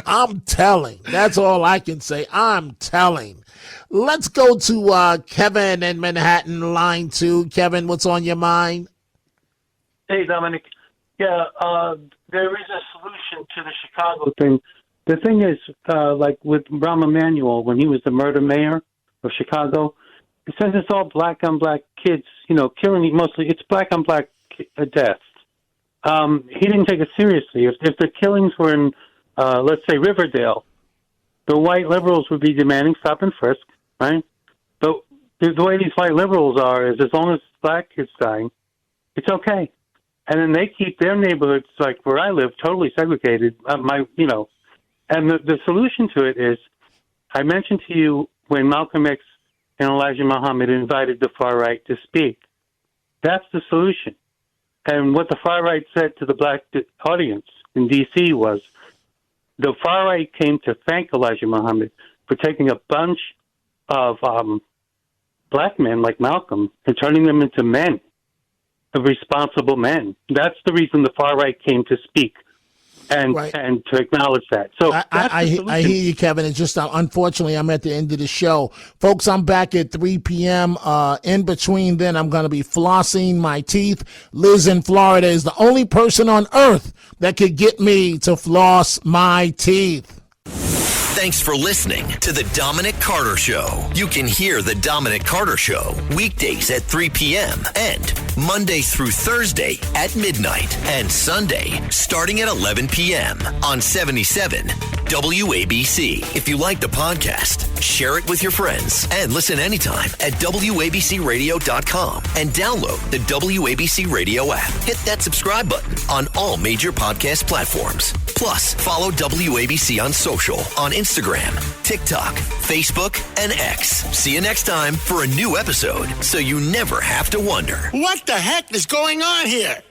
I'm telling. That's all I can say. I'm telling. Let's go to Kevin in Manhattan, line 2. Kevin, what's on your mind? Hey, Dominic. Yeah, there is a solution to the Chicago thing. The thing is, like with Rahm Emanuel, when he was the murder mayor of Chicago, since it's all black on black kids, killing mostly, it's black on black deaths. He didn't take it seriously. If the killings were in, let's say, Riverdale, the white liberals would be demanding stop and frisk, right? But the way these white liberals are is as long as black kids dying, it's okay. And then they keep their neighborhoods, like where I live, totally segregated. And the solution to it is, I mentioned to you when Malcolm X and Elijah Muhammad invited the far right to speak. That's the solution. And what the far right said to the black audience in D.C. was, the far right came to thank Elijah Muhammad for taking a bunch of black men like Malcolm and turning them into men, of responsible men. That's the reason the far right came to speak. And to acknowledge that. So I hear you, Kevin. It's just, unfortunately, I'm at the end of the show. Folks, I'm back at 3 p.m. In between then, I'm going to be flossing my teeth. Liz in Florida is the only person on earth that could get me to floss my teeth. Thanks for listening to The Dominic Carter Show. You can hear The Dominic Carter Show weekdays at 3 p.m. and Monday through Thursday at midnight and Sunday starting at 11 p.m. on 77 WABC. If you like the podcast, share it with your friends and listen anytime at WABCRadio.com and download the WABC Radio app. Hit that subscribe button on all major podcast platforms. Plus, follow WABC on social on Instagram, TikTok, Facebook, and X. See you next time for a new episode so you never have to wonder. What the heck is going on here?